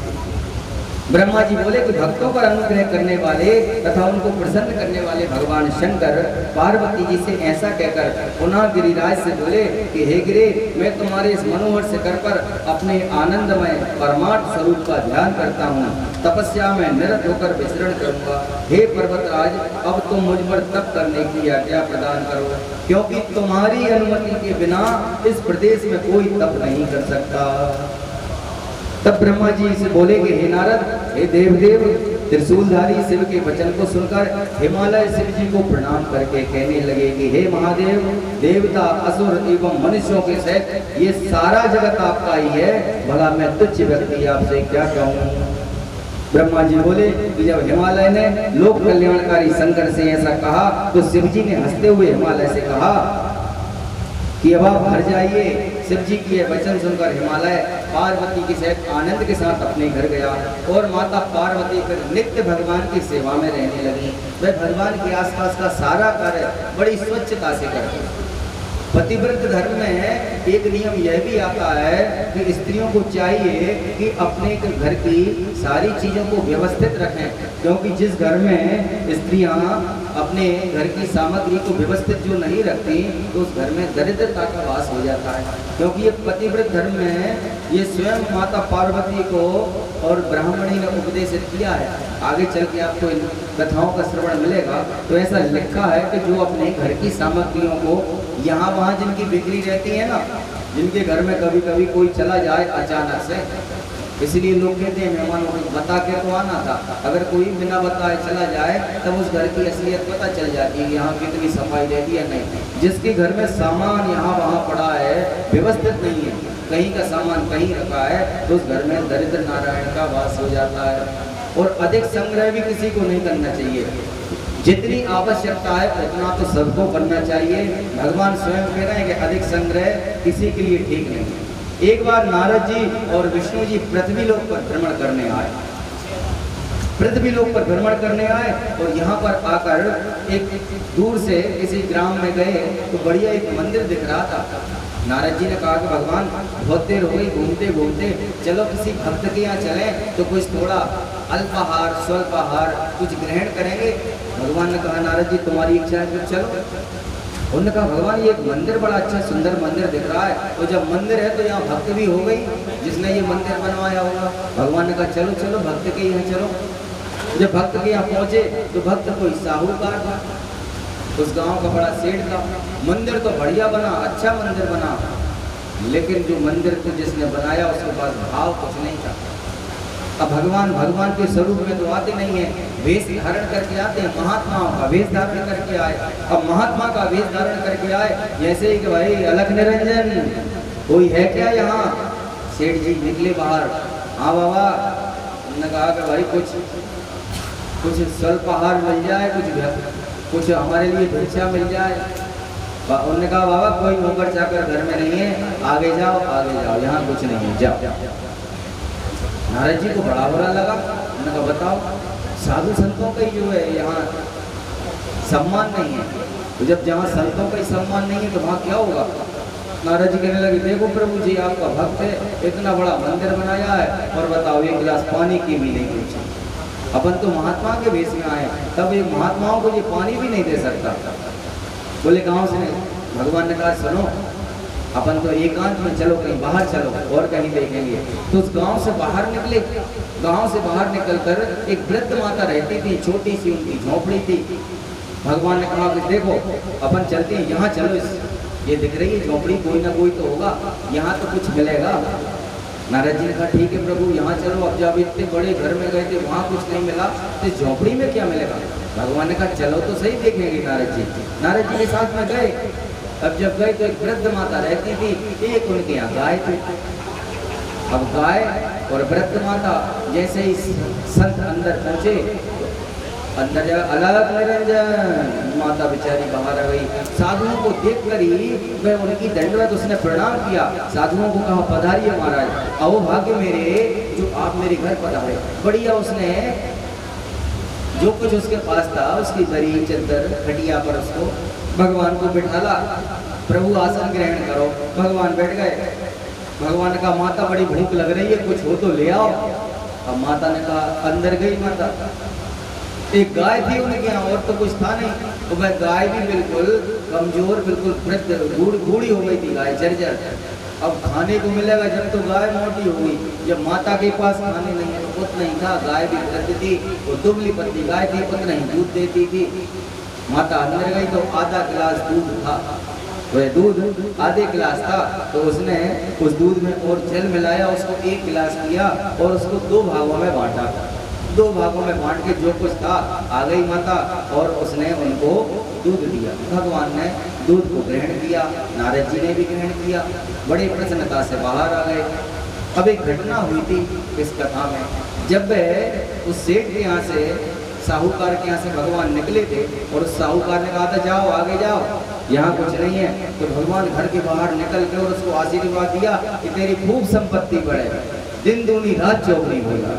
ब्रह्मा जी बोले कि भक्तों पर अनुग्रह करने वाले तथा उनको प्रसन्न करने वाले भगवान शंकर पार्वती जी से ऐसा कहकर पुनः गिरिराज से बोले कि हे गिरे, मैं तुम्हारे इस मनोहर शिखर पर अपने आनंदमय परमार्थ स्वरूप का ध्यान करता हूँ। तपस्या में निरत होकर विचरण करूंगा। हे पर्वतराज, अब तुम मुझ पर तप करने की आज्ञा प्रदान करो, क्योंकि तुम्हारी अनुमति के बिना इस प्रदेश में कोई तप नहीं कर सकता। तब ब्रह्मा जी से बोले कि हे नारद, हे देवदेव, त्रिशूलधारी शिव के वचन को सुनकर हिमालय शिव जी को प्रणाम करके कहने लगे कि हे महादेव, देवता, असुर एवं मनुष्यों के सहित ये सारा जगत आपका ही है। भला मैं तुच्छ व्यक्ति आपसे क्या कहूँ। ब्रह्मा जी बोले कि जब हिमालय ने लोक कल्याणकारी शंकर से ऐसा कहा तो शिव जी ने हंसते हुए हिमालय से कहा कि अब आप घर जाइए। शिव जी की यह वचन सुनकर हिमालय पार्वती के साथ आनंद के साथ अपने घर गया और माता पार्वती फिर नित्य भगवान की सेवा में रहने लगी। वह भगवान के आसपास का सारा कार्य बड़ी स्वच्छता से करती। पतिव्रत धर्म में एक नियम यह भी आता है कि स्त्रियों को चाहिए कि अपने घर की सारी चीज़ों को व्यवस्थित रखें, क्योंकि जिस घर में स्त्रियां अपने घर की सामग्री को व्यवस्थित जो नहीं रखती तो उस घर में दरिद्रता का वास हो जाता है। क्योंकि ये पतिव्रत धर्म में ये स्वयं माता पार्वती को और ब्राह्मणी ने उपदेशित किया है। आगे चल के आपको इन कथाओं का श्रवण मिलेगा तो ऐसा लिखा है कि जो अपने घर की सामग्रियों को यहाँ वहाँ जिनकी बिक्री रहती है ना, जिनके घर में कभी कभी कोई चला जाए अचानक से, इसलिए लोग कहते हैं मेहमानों को बता के तो आना था। अगर कोई बिना बताए चला जाए तब उस घर की असलियत पता चल जाती है, यहाँ कितनी सफाई रहती है नहीं। जिसके घर में सामान यहाँ वहाँ पड़ा है, व्यवस्थित नहीं है, कहीं का सामान कहीं रखा है, तो उस घर में दरिद्र नारायण का वास हो जाता है। और अधिक संग्रह भी किसी को नहीं करना चाहिए। जितनी आवश्यकता है उतना तो सबको करना चाहिए। भगवान स्वयं कह रहे हैं कि अधिक संग्रह किसी के लिए ठीक नहीं है। एक बार नारद जी और विष्णु जी पृथ्वी लोक पर भ्रमण करने आए। पृथ्वी लोक पर भ्रमण करने आए और यहाँ पर आकर एक दूर से किसी ग्राम में गए तो बढ़िया एक मंदिर दिख रहा था। नारद जी ने कहा कि भगवान बहुत देर हो गई घूमते घूमते, चलो किसी भक्त के यहाँ चलें तो कुछ थोड़ा अल्पाहार स्वल्पाहार कुछ ग्रहण करेंगे। भगवान ने कहा नारद जी तुम्हारी इच्छा है तो चलो। उन्होंने कहा भगवान ये एक मंदिर बड़ा अच्छा सुंदर मंदिर दिख रहा है, तो जब मंदिर है तो यहाँ भक्त भी हो गई जिसने ये मंदिर बनवाया होगा। भगवान ने कहा चलो चलो भक्त के यहाँ चलो। जब भक्त के यहाँ पहुँचे तो भक्त कोई साहूकार था, उस गांव का बड़ा सेठ था। मंदिर तो बढ़िया बना, अच्छा मंदिर बना, लेकिन जो मंदिर को जिसने बनाया उसके पास भाव कुछ नहीं था। अब भगवान के स्वरूप में तो आते नहीं है, वेश धारण करके आते हैं। महात्माओं का वेश धारण करके आए। अब महात्मा का वेश धारण करके आए जैसे ही कि भाई अलख निरंजन कोई है क्या यहाँ। सेठ जी निकले बाहर। हाँ बाबा उसने कहा कि भाई कुछ स्वल्पाहार मिल जाए, कुछ हमारे लिए भिक्षा मिल जाए। उन्होंने कहा बाबा कोई नौकर चाकर घर में नहीं है, आगे जाओ यहाँ कुछ नहीं है, जाओ। नारद जी को बड़ा बुरा लगा। उन्होंने कहा बताओ, साधु संतों का ही जो है यहाँ सम्मान नहीं है, तो जब जहाँ संतों का ही सम्मान नहीं है तो वहाँ क्या होगा। नारद जी कहने लगे देखो प्रभु जी आपका भक्त है, इतना बड़ा मंदिर बनाया है और बताओ एक गिलास पानी की भी नहीं पूछी। अपन तो महात्मा के भेष में आए, तब ये महात्माओं को ये पानी भी नहीं दे सकता। बोले गाँव से नहीं। भगवान ने कहा सुनो, अपन तो एकांत में चलो, कहीं बाहर चलो और कहीं देखेंगे। तो उस गांव से बाहर निकले। गांव से बाहर निकलकर एक वृद्ध माता रहती थी, छोटी सी उनकी झोपड़ी थी। भगवान ने कहा कि देखो अपन चलते हैं, यहाँ चलो, ये दिख रही है झोपड़ी, कोई ना कोई तो होगा, यहाँ तो कुछ मिलेगा। नारद जी ने कहा ठीक है प्रभु यहाँ चलो। अब जब इतने बड़े घर में गए थे वहाँ कुछ नहीं मिला, तो झोपड़ी में क्या मिलेगा। भगवान ने कहा चलो तो सही देखेंगे। नारद जी के साथ में गए। अब जब गए तो एक वृद्ध माता रहती थी, एक उनके यहाँ गाय थी। अब गाय और वृद्ध माता जैसे ही संत अंदर पहुंचे, अंदर जगह अलग निरंजन माता बेचारी बाहर आ गई। साधुओं को देख कर ही वह उनकी दंडवत उसने प्रणाम किया। साधुओं को कहा पधारिए महाराज, अहो भाग्य मेरे जो आप मेरे घर पधारे। बढ़िया उसने जो कुछ उसके पास था, उसकी दरी चद्दर खटिया पर उसको भगवान को बिठाला। प्रभु आसन ग्रहण करो। भगवान बैठ गए। भगवान ने कहा माता बड़ी भूख लग रही है, कुछ हो तो ले आओ। अब माता ने कहा अंदर गई माता। एक गाय थी उनके यहाँ, और तो कुछ था नहीं। तो वह गाय भी बिल्कुल कमजोर, बिल्कुल वृद्ध बूढ़ी हो गई थी गाय, जर्जर। अब खाने को मिलेगा जब तो गाय मोटी होगी। जब माता के पास खाने नहीं है तो उतना ही था। गाय भी वृद्ध थी, वो दुबली पतली गाय थी, उतना ही दूध देती थी। माता अंदर गई तो आधा गिलास दूध था। वह दूध आधे गिलास था, तो उसने उस दूध में और जल मिलाया, उसको एक गिलास किया और उसको 2 भागों में बांटा। 2 भागों में बांट के जो कुछ था आ गई माता और उसने उनको दूध दिया। भगवान ने दूध को ग्रहण किया, नारद जी ने भी ग्रहण किया, बड़ी प्रसन्नता से बाहर आ गए। अब एक घटना हुई थी इस कथा में। जब उस सेठ के यहाँ से, साहूकार के यहाँ से भगवान निकले थे और उस साहूकार ने कहा था जाओ आगे जाओ, यहाँ कुछ नहीं है। तो भगवान घर के बाहर निकल के और उसको आशीर्वाद दिया कि तेरी खूब संपत्ति बढ़े, दिन दूनी रात चौगुनी होगा।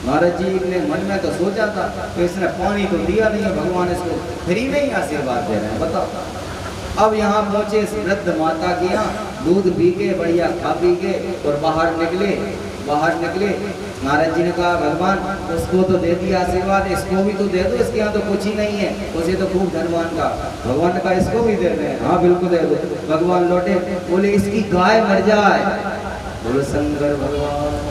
नारद जी ने मन में तो सोचा था कि इसने पानी तो दिया नहीं है, भगवान इसको फ्री में ही आशीर्वाद दे रहे हैं, बताओ। अब यहाँ पहुंचे इस वृद्ध माता के यहाँ, दूध पी के बढ़िया खा पी के और बाहर निकले। नारद जी ने कहा भगवान उसको तो दे दिया आशीर्वाद, इसको भी तो दे दो, इसके यहाँ तो कुछ ही नहीं है, उसे तो खूब धनवान का। भगवान ने कहा इसको भी दे रहे हैं, हाँ बिल्कुल दे दो। भगवान लौटे, बोले इसकी गाय मर जाए। बोले शंकर भगवान।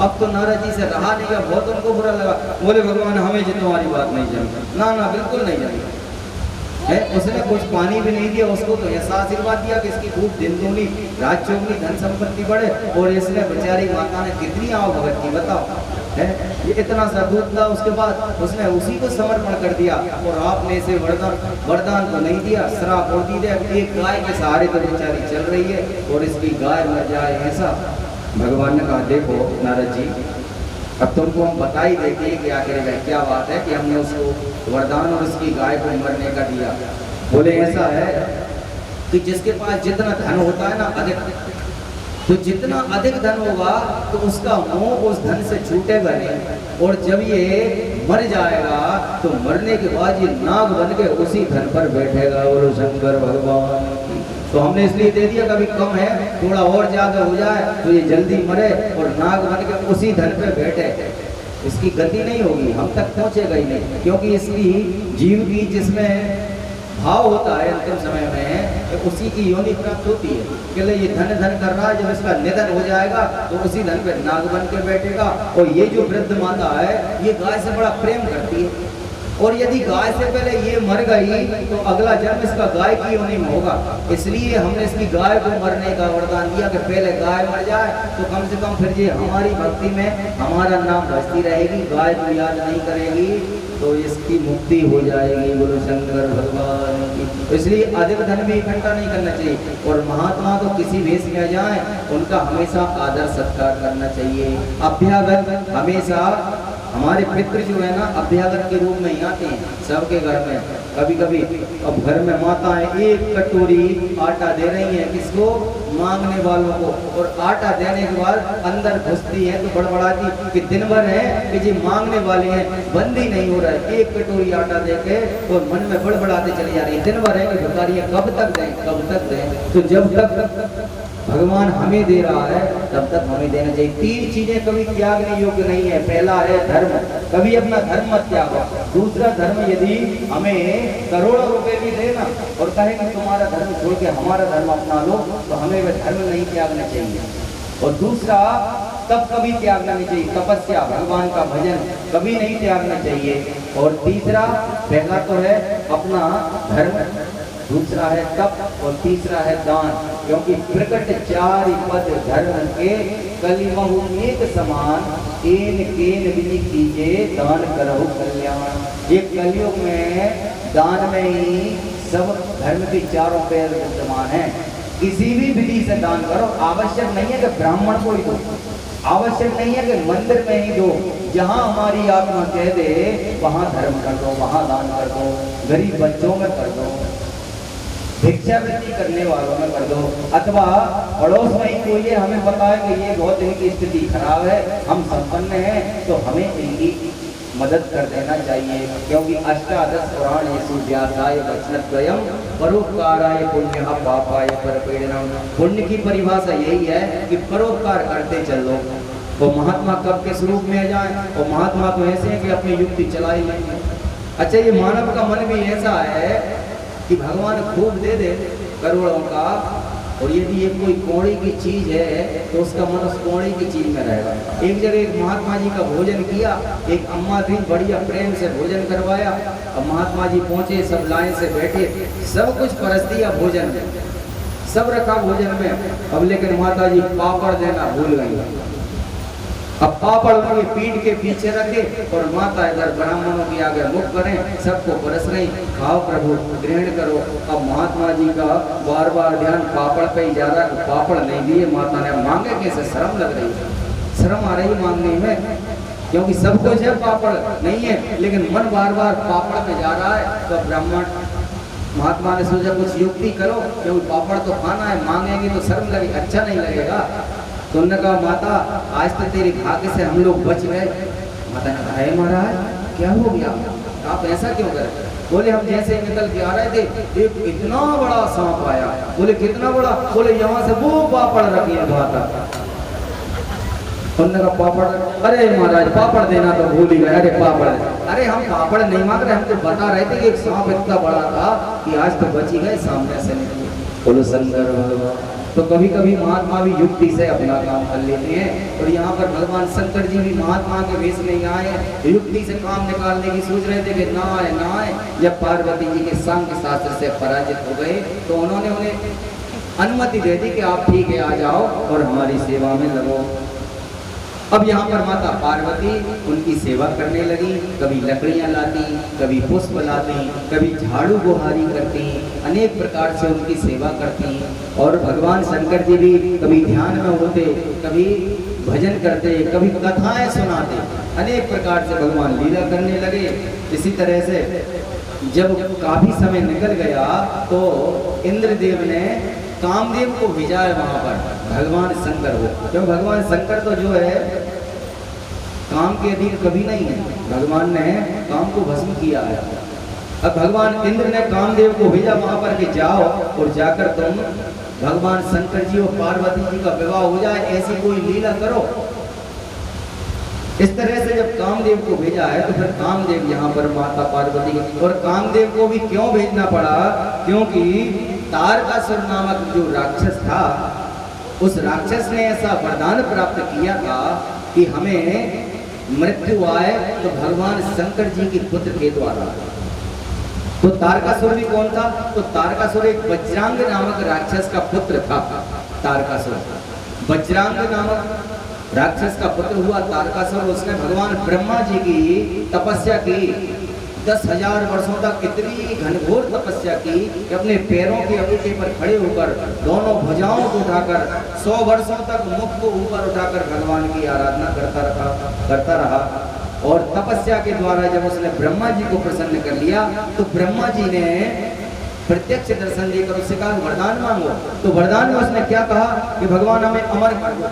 अब तो नारद जी से रहा नहीं गया, बहुत उनको बुरा लगा। बोले भगवान हमें जी तुम्हारी बात नहीं जमी। ना बिल्कुल नहीं जमी है। उसने कुछ पानी भी नहीं दिया, उसको तो ऐसा आशीर्वाद दिया कि इसकी खूब दिन दूनी रात चौगुनी धन संपत्ति बढ़े। और इसने बेचारी माता ने कितनी आओ भगत की, बताओ है। ये इतना सा दूध था, उसके बाद उसने उसी को समर्पण कर दिया। और आपने इसे वरदान तो नहीं दिया, श्राप और दी दे, एक गाय के सहारे तो बेचारी चल रही है और इसकी गाय मर जाए ऐसा। भगवान ने कहा देखो नारद जी, अब तुमको हम बता ही देते कि आखिर में क्या बात है कि हमने उसको वरदान और उसकी गाय को मरने का दिया। बोले ऐसा है कि जिसके पास जितना धन होता है ना अधिक, तो जितना अधिक धन होगा तो उसका मोह उस धन से छूटेगा नहीं। और जब ये मर जाएगा तो मरने के बाद ये नाग बन के उसी धन पर बैठेगा। बोलो शंकर भगवान। तो हमने इसलिए दे दिया, कभी कम है थोड़ा और ज्यादा हो जाए तो ये जल्दी मरे और नाग बन के उसी धन पे बैठे। इसकी गति नहीं होगी, हम तक पहुंचेगा ही नहीं, क्योंकि इसकी जीव की जिसमें भाव होता है अंतिम समय में उसी की योनि प्राप्त होती है। कि ये धन कर रहा है, जब इसका निधन हो जाएगा तो उसी धन पे नाग बन के बैठेगा। और ये जो वृद्ध माता है ये गाय से बड़ा प्रेम करती है, और यदि गाय से पहले ये मर गई तो अगला जन्म इसका गाय की योनि में होगा। इसलिए हमने इसकी गाय को मरने का वरदान दिया कि पहले गाय मर जाए तो कम से कम फिर ये हमारी भक्ति में हमारा नाम बजती रहेगी, गाय को याद नहीं करेगी। तो इसकी मुक्ति हो जाएगी। बोलो शंकर भगवान की। तो इसलिए अधिक धन भी इकट्ठा नहीं करना चाहिए। और महात्मा तो किसी वेश में जाए उनका हमेशा आदर सत्कार करना चाहिए। अभ्यागत हमेशा हमारे पितृ जो है ना अभ्यागत के रूप में ही आते हैं सबके घर में। कभी कभी अब घर में माताएं एक कटोरी आटा दे रही हैं किसको, मांगने वालों को, और आटा देने के बाद अंदर घुसती है तो बड़बड़ाती कि दिन भर है कि जी मांगने वाले हैं, बंद ही नहीं हो रहा है। एक कटोरी आटा देके और मन में बड़बड़ाते चली जा रही है, दिन भर है कि भिखारी कब तक दें कब तक दें। तो जब तक भगवान हमें दे रहा है तब तक हमें देना चाहिए। 3 चीजें कभी त्यागने योग्य नहीं है। पहला है धर्म, कभी अपना धर्म मत त्यागो। दूसरा धर्म यदि हमें करोड़ों रुपए भी देना और कहे कि तुम्हारा धर्म छोड़ के हमारा धर्म अपना लो, तो हमें वह धर्म नहीं त्यागना चाहिए। और दूसरा तब कभी त्यागना नहीं चाहिए, तपस्या भगवान का भजन कभी नहीं त्यागना चाहिए। और तीसरा, पहला तो है अपना धर्म, दूसरा है तप और तीसरा है दान। क्योंकि प्रकट 4 पद धर्म के कलिमहु एक समान, केन केन विधि कीजे दान करहु कल्याण। ये कलयुग में दान में ही सब धर्म के 4 पैर विद्यमान है। किसी भी विधि से दान करो, आवश्यक नहीं है कि ब्राह्मण को ही दो, आवश्यक नहीं है कि मंदिर में ही दो। जहाँ हमारी आत्मा कह दे वहाँ धर्म कर दो, वहाँ दान कर दो, गरीब बच्चों में कर दो, भिक्षावृत्ति करने वालों में कर दो, अथवा पड़ोस में ही कोई है हमें पता है कि ये बहुत इनकी स्थिति खराब है, हम संपन्न हैं, तो हमें इनकी मदद कर देना चाहिए। क्योंकि अष्टादश पुराण येषु व्यासाय वचनद्वयम् परोपकाराय पुण्यः पापाय परपीडनम्। पुण्य की परिभाषा यही है कि परोपकार करते चलो। वो महात्मा कब के स्वरूप में आ जाए, और महात्मा तो ऐसे हैं कि अपनी युक्ति चलाई लेंगे। अच्छा, ये मानव का मन भी ऐसा है कि भगवान खूब दे दे करोड़ों का, और यदि ये कोई कौड़ी की चीज है तो उसका मन उस कौड़ी की चीज में रहेगा। एक जगह एक महात्मा जी का भोजन किया, एक अम्मा थी बढ़िया प्रेम से भोजन करवाया। अब महात्मा जी पहुंचे, सब लाइन से बैठे, सब कुछ परस दिया भोजन, सब रखा भोजन में। अब लेकिन माता जी पापड़ देना भूल गई। अब पापड़ उनके पीठ के पीछे रखे और माता इधर ब्राह्मणों के आगे मुख करें, सबको परस रही, खाओ प्रभु ग्रहण करो। अब महात्मा जी का बार बार ध्यान पापड़ पे ही जा रहा है, पापड़ नहीं दिए माता ने। मांगे कैसे, शर्म लग रही है, शर्म आ रही मांगने में, क्योंकि सब कुछ है पापड़ नहीं है, लेकिन मन बार बार पापड़ पे जा रहा है। तो ब्राह्मण महात्मा ने सोचा कुछ युक्ति करो, क्योंकि पापड़ तो खाना है, मांगेंगे तो शर्म लगे, अच्छा नहीं लगेगा। तो उन्होंने कहा माता आज तो तेरे भाग्य से हम लोग बच गए। माता ने कहा है महाराज क्या हो गया, आप ऐसा क्यों कर? बोले हम जैसे ही निकल के आ रहे थे एक इतना बड़ा सांप आया। बोले कितना बड़ा? बोले यहाँ से वो पापड़ रखी है माता। उन्होंने कहा पापड़? अरे महाराज पापड़ देना तो भूल ही गए। अरे पापड़? अरे हम पापड़ नहीं मांग रहे, हम तो बता रहे थे कि एक सांप इतना बड़ा था कि आज तो बच ही गए सामने से। बोलो शंकर भगवान। तो कभी कभी महात्मा भी युक्ति से अपना काम कर लेते हैं। और यहाँ पर भगवान शंकर जी भी महात्मा के वेश में आए, युक्ति से काम निकालने की सोच रहे थे कि ना आए ना आए। जब पार्वती जी के सांख्य शास्त्र से पराजित हो गए तो उन्होंने उन्हें अनुमति दे दी कि आप ठीक है आ जाओ और हमारी सेवा में लगो। अब यहाँ पर माता पार्वती उनकी सेवा करने लगी। कभी लकड़ियाँ लाती, कभी पुष्प लाती, कभी झाड़ू बुहारी करती, अनेक प्रकार से उनकी सेवा करती। और भगवान शंकर जी भी कभी ध्यान में होते, कभी भजन करते, कभी कथाएं सुनाते, अनेक प्रकार से भगवान लीला करने लगे। इसी तरह से जब काफी समय निकल गया तो इंद्रदेव ने कामदेव को भेजा है वहां पर भगवान शंकर को। क्यों भगवान शंकर तो जो है काम के अधीन कभी नहीं है, भगवान ने काम को भस्म किया है। अब भगवान इंद्र ने कामदेव को भेजा वहां पर कि जाओ और जाकर तुम भगवान शंकर जी और पार्वती जी का विवाह हो जाए, ऐसी कोई लीला करो। इस तरह से जब कामदेव को भेजा है तो फिर कामदेव यहाँ पर माता पार्वती को, और कामदेव को भी क्यों भेजना पड़ा? क्योंकि तारकासुर नामक जो राक्षस था, उस राक्षस ने ऐसा वरदान प्राप्त किया था कि हमें मृत्यु आए तो भगवान शंकर जी के पुत्र के द्वारा। तो तारकासुर भी कौन था? तो तारकासुर एक वज्रांग नामक राक्षस का पुत्र था। तारकासुर वज्रांग नामक राक्षस का पुत्र हुआ तारकासुर। उसने भगवान ब्रह्मा जी की तपस्या की 10,000 वर्षों तक इतनी घनघोर तपस्या की कि अपने पैरों के अंगूठे पर खड़े होकर दोनों भुजाओं को उठाकर 100 वर्षों तक मुख को ऊपर उठाकर भगवान की आराधना करता रहा। और तपस्या के द्वारा जब उसने ब्रह्मा जी को प्रसन्न कर लिया तो ब्रह्मा जी ने प्रत्यक्ष दर्शन देकर उससे कहा वरदान मांगो। तो वरदान में उसने क्या कहा कि भगवान हमें अमर कर दो।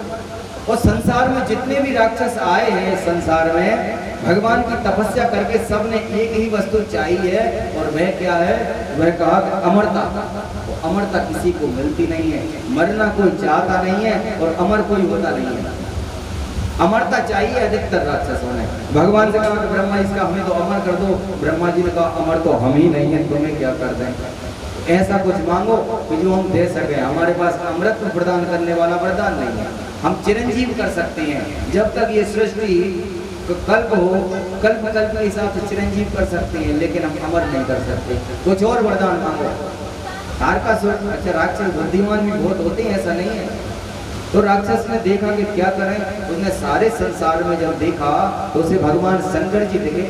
और संसार में जितने भी राक्षस आए हैं संसार में भगवान की तपस्या करके सबने एक ही वस्तु चाहिए है और वह क्या है, वह कहा अमरता। अमरता किसी को मिलती नहीं है, मरना कोई चाहता नहीं है और अमर कोई होता नहीं है। अमरता चाहिए अधिकतर राक्षसों ने। भगवान से कहा कि ब्रह्मा इसका हमें तो अमर कर दो। ब्रह्मा जी ने कहा अमर तो हम ही नहीं है, तुम्हें क्या कर दें। ऐसा कुछ मांगो कि जो हम दे सके। हमारे पास अमृत प्रदान करने वाला वरदान नहीं है। हम चिरंजीव कर सकते हैं, जब तक ये सृष्टि कल्प हो, कल्प के हिसाब से चिरंजीव कर सकते हैं, लेकिन हम अमर नहीं कर सकते। कुछ और वरदान मांगो। तारकासुर, अच्छा राक्षस बुद्धिमान भी बहुत होते हैं, ऐसा नहीं है। तो राक्षस ने देखा कि क्या करें। उसने सारे संसार में जब देखा तो उसे भगवान शंकर जी दिखे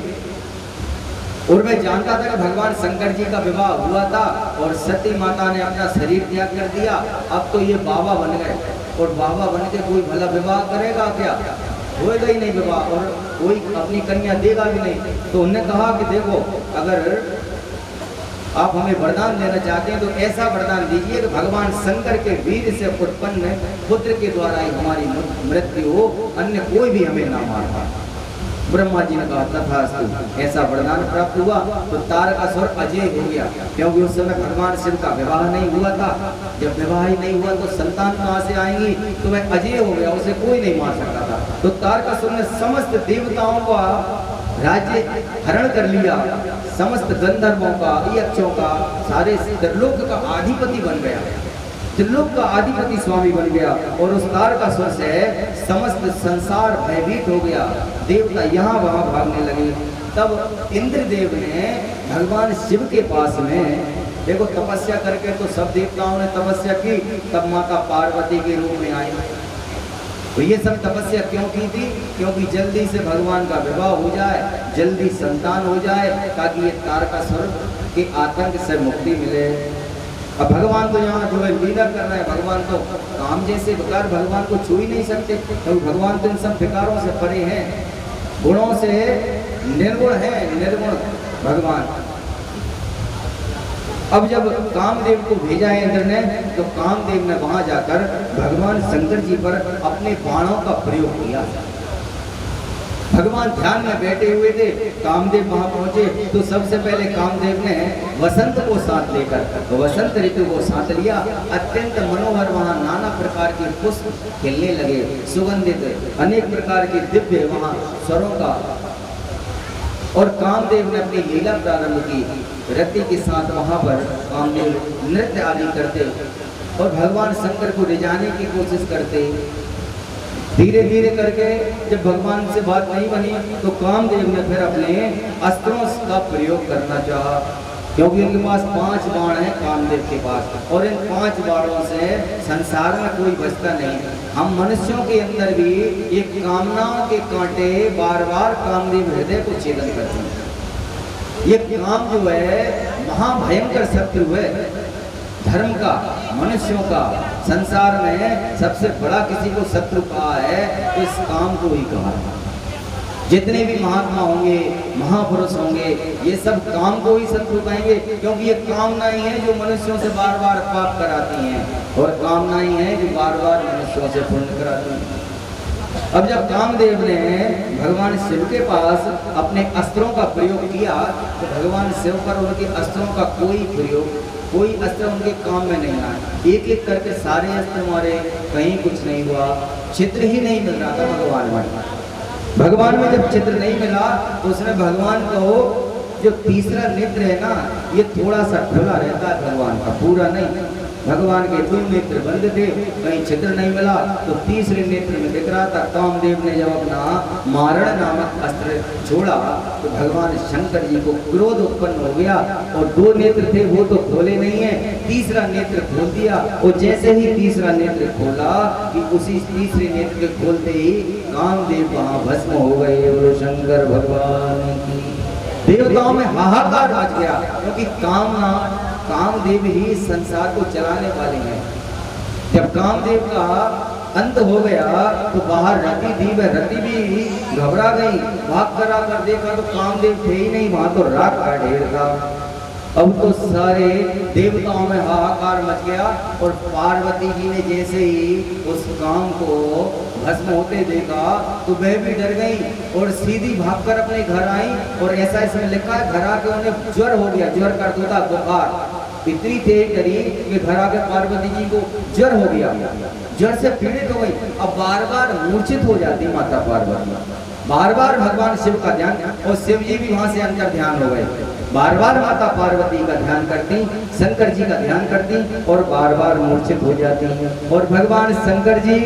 और मैं जानता था कि भगवान शंकर जी का विवाह हुआ था और सती माता ने अपना शरीर त्याग कर दिया। अब तो ये बाबा बन गए और बाबा बन के कोई भला विवाह करेगा क्या, होएगा ही नहीं विवाह और कोई अपनी कन्या देगा भी नहीं। तो उन्होंने कहा कि देखो अगर आप हमें वरदान देना चाहते हैं तो ऐसा वरदान दीजिए कि भगवान शंकर के वीर से उत्पन्न पुत्र के द्वारा ही हमारी मृत्यु हो, अन्य कोई भी हमें ना मार पाए। ब्रह्मा जी ने कहा तथास्तु। ऐसा वरदान प्राप्त हुआ तो तारकासुर अजय हो गया, क्योंकि उस समय भगवान शिव का विवाह नहीं हुआ था। जब विवाह ही नहीं हुआ तो संतान कहाँ से आएंगी, तो वह अजय हो गया, उसे कोई नहीं मार सकता था। तो तारकासुर ने समस्त देवताओं का राज्य हरण कर लिया, समस्त गंधर्वों का, यक्षों का, सारे त्रिलोक का अधिपति बन गया, त्रिलोक का अधिपति स्वामी बन गया। और उस तारकासुर से समस्त संसार भयभीत हो गया, देवता यहाँ वहाँ भागने लगे। तब इंद्रदेव ने भगवान शिव के पास में देखो तपस्या करके तो सब देवताओं ने तपस्या की, तब माता पार्वती के रूप में आई। तो ये सब तपस्या क्यों की थी, क्योंकि जल्दी से भगवान का विवाह हो जाए, जल्दी संतान हो जाए, ताकि ये तारकासुर के आतंक से मुक्ति मिले। अब भगवान तो यहाँ जो है लीला कर रहे हैं, भगवान तो काम जैसे विकार भगवान को छू ही नहीं सकते, क्योंकि तो भगवान तो इन सब विकारों से परे हैं, गुणों से निर्गुण है, निर्गुण भगवान। अब जब कामदेव को भेजा है इंद्र ने, तो कामदेव ने वहां जाकर भगवान शंकर जी पर अपने बाणों का प्रयोग किया। भगवान ध्यान में बैठे हुए थे, कामदेव वहां पहुंचे तो सबसे पहले कामदेव ने वसंत को साथ लेकर वसंत ऋतु को साथ लिया। अत्यंत मनोहर वहां नाना प्रकार के पुष्प खिलने लगे, सुगंधित अनेक प्रकार के दिव्य वहां स्वरों का। और कामदेव ने अपनी लीला प्रारंभ की, रति के साथ वहां पर कामदेव नृत्य आदि करते और भगवान शंकर को रिझाने की कोशिश करते। धीरे धीरे करके जब भगवान से बात नहीं बनी तो कामदेव ने फिर अपने अस्त्रों का प्रयोग करना चाहा, क्योंकि उनके पास 5 बाण हैं कामदेव के पास, और इन 5 बाणों से संसार में कोई बचता नहीं। हम मनुष्यों के अंदर भी ये कामनाओं के कांटे बार बार कामदेव हृदय को छेदन करते हैं। ये काम जो है महाभयंकर शत्रु है धर्म का, मनुष्यों का। संसार में सबसे बड़ा किसी को शत्रु कहा है तो इस काम को ही कहा है। जितने भी महात्मा होंगे, महापुरुष होंगे, ये सब काम को ही शत्रु कहेंगे, क्योंकि ये कामनाएं हैं जो मनुष्यों से बार बार पाप कराती हैं, और कामनाएं हैं जो बार बार मनुष्यों से पुण्य कराती हैं। अब जब कामदेव ने भगवान शिव के पास अपने अस्त्रों का प्रयोग किया तो भगवान शिव पर उनके अस्त्रों का कोई अस्त्र उनके काम में नहीं आया। एक एक करके सारे अस्त्र मारे, कहीं कुछ नहीं हुआ, छिद्र ही नहीं मिल रहा था भगवान में जब छिद्र नहीं मिला तो उसने भगवान को जो तीसरा नेत्र है ना, ये थोड़ा सा खुला रहता है भगवान का, पूरा नहीं। भगवान के 2 नेत्र बंद थे, कहीं छिद्र नहीं मिला, तो तीसरे नेत्र में दिख रहा था। कामदेव ने जब अपना मारण नामक अस्त्र छोड़ा तो भगवान शंकर जी को क्रोध उत्पन्न हो गया, और 2 नेत्र थे वो तो खोले नहीं है, तीसरा नेत्र खोल दिया। और जैसे ही तीसरा नेत्र खोला कि उसी तीसरे नेत्र के खोलते ही कामदेव वहां भस्म हो गए। और शंकर भगवान की देवताओं में हाहाकार मच गया, क्योंकि कामदेव ही संसार को चलाने वाले हैं। जब कामदेव का अंत हो गया तो बाहर रति थी, वह रति भी घबरा गई, भाग कर आकर देखा तो कामदेव थे ही नहीं, वहां तो राख का ढेर था। अब तो सारे देवताओं में हाहाकार मच गया, और पार्वती जी ने जैसे ही उस काम को भस्म होते देखा तो वह भी डर गई और सीधी भागकर अपने घर आई। और ऐसा इसमें लिखा है, घर आके उन्हें ज्वर हो गया, ज्वर कर होता बुखार इतनी तेज करी कि घर आके पार्वती जी को ज्वर हो गया, ज्वर से पीड़ित हो गई। अब बार बार मूर्छित हो जाती माता पार्वती, बार बार भगवान शिव का ध्यान, और शिव जी भी वहां से अंतर ध्यान हो गए। बार बार माता पार्वती का ध्यान करती, शंकर जी का ध्यान करती और बार बार मूर्छित हो जाती। और भगवान शंकर जी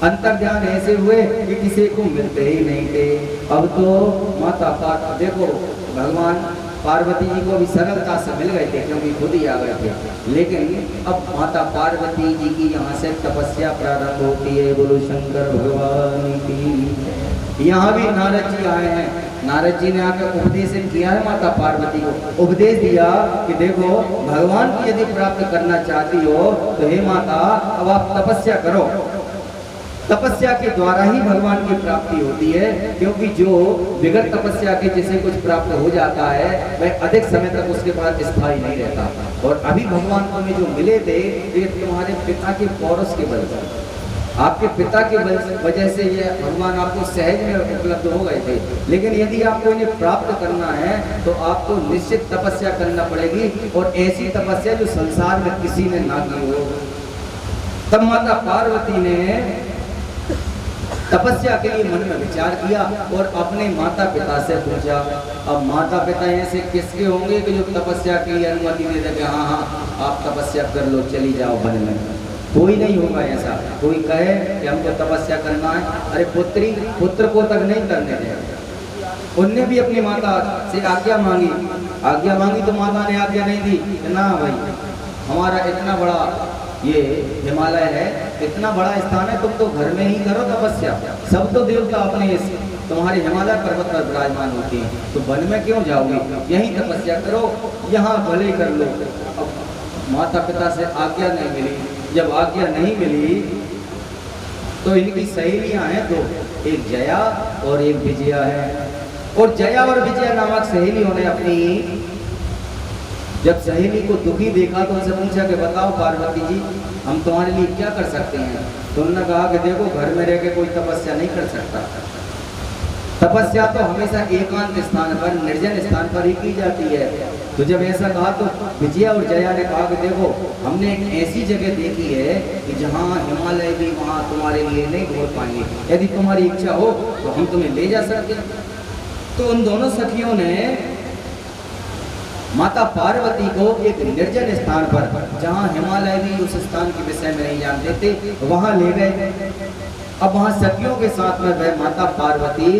अंतर ध्यान ऐसे हुए कि किसी को मिलते ही नहीं थे। अब तो माता पार्वती देखो, भगवान पार्वती जी को भी सरलता से मिल गए थे क्योंकि खुद ही आ गए थे। लेकिन अब माता पार्वती जी की यहाँ से तपस्या प्रारंभ होती है। बोलो शंकर भगवान की। यहाँ भी नारद जी आए हैं, नारद जी ने आकर उपदेश किया है माता पार्वती को, उपदेश दिया कि देखो भगवान की यदि प्राप्त करना चाहती हो तो हे माता अब आप तपस्या करो। तपस्या के द्वारा ही भगवान की प्राप्ति होती है, क्योंकि जो बिगड़ तपस्या के जिसे कुछ प्राप्त हो जाता है वह अधिक समय तक उसके पास स्थायी नहीं रहता। और अभी भगवान तुम्हें जो मिले थे ये तुम्हारे पिता के पौरुष के बल पर, आपके पिता के वजह से ये भगवान आपको सहज में उपलब्ध हो गए थे। लेकिन यदि आपको इन्हें प्राप्त करना है तो आपको निश्चित तपस्या करना पड़ेगी, और ऐसी तपस्या जो संसार में किसी ने ना की हो। तब माता पार्वती ने तपस्या के लिए मन में विचार किया और अपने माता पिता से पूछा। अब माता पिता ऐसे किसके होंगे कि जो तपस्या के लिए अनुमति दे देंगे, हाँ हाँ आप तपस्या कर लो, चली जाओ वन में। कोई नहीं होगा ऐसा। कोई कहे कि हमको तपस्या करना है, अरे पुत्र को तक नहीं करने देगा। उनने भी अपनी माता से आज्ञा मांगी तो माता ने आज्ञा नहीं दी। ना भाई, हमारा इतना बड़ा ये हिमालय है, इतना बड़ा स्थान है, तुम तो घर में ही करो तपस्या। सब तो देवता अपने तुम्हारे हिमालय पर्वत पर विराजमान होते हैं, तो वन में क्यों जाओगे, यहीं तपस्या करो, यहाँ भले कर लो। अब माता पिता से आज्ञा नहीं मिली। जब आज्ञा नहीं मिली तो इनकी सहेलियां हैं दो, एक जया और एक विजया है। और जया और विजया नामक सहेलियों ने अपनी जब सहेली को दुखी देखा तो उनसे पूछा कि बताओ पार्वती जी हम तुम्हारे लिए क्या कर सकते हैं। तो उन्होंने कहा कि देखो घर में रह के कोई तपस्या नहीं कर सकता, तपस्या तो हमेशा एकांत स्थान पर, निर्जन स्थान पर ही की जाती है। तो जब ऐसा कहा तो विजया और जया ने कहा कि देखो हमने एक ऐसी जगह देखी है कि जहाँ हिमालय भी वहाँ तुम्हारे लिए नहीं घूर पाएंगे, यदि तुम्हारी इच्छा हो तो हम तुम्हें ले जा सकते हैं। तो उन दोनों सखियों ने माता पार्वती को एक निर्जन स्थान पर, जहाँ हिमालय भी उस स्थान के विषय में नहीं जानते थे, वहां ले गए। अब वहां सखियों के साथ में वह माता पार्वती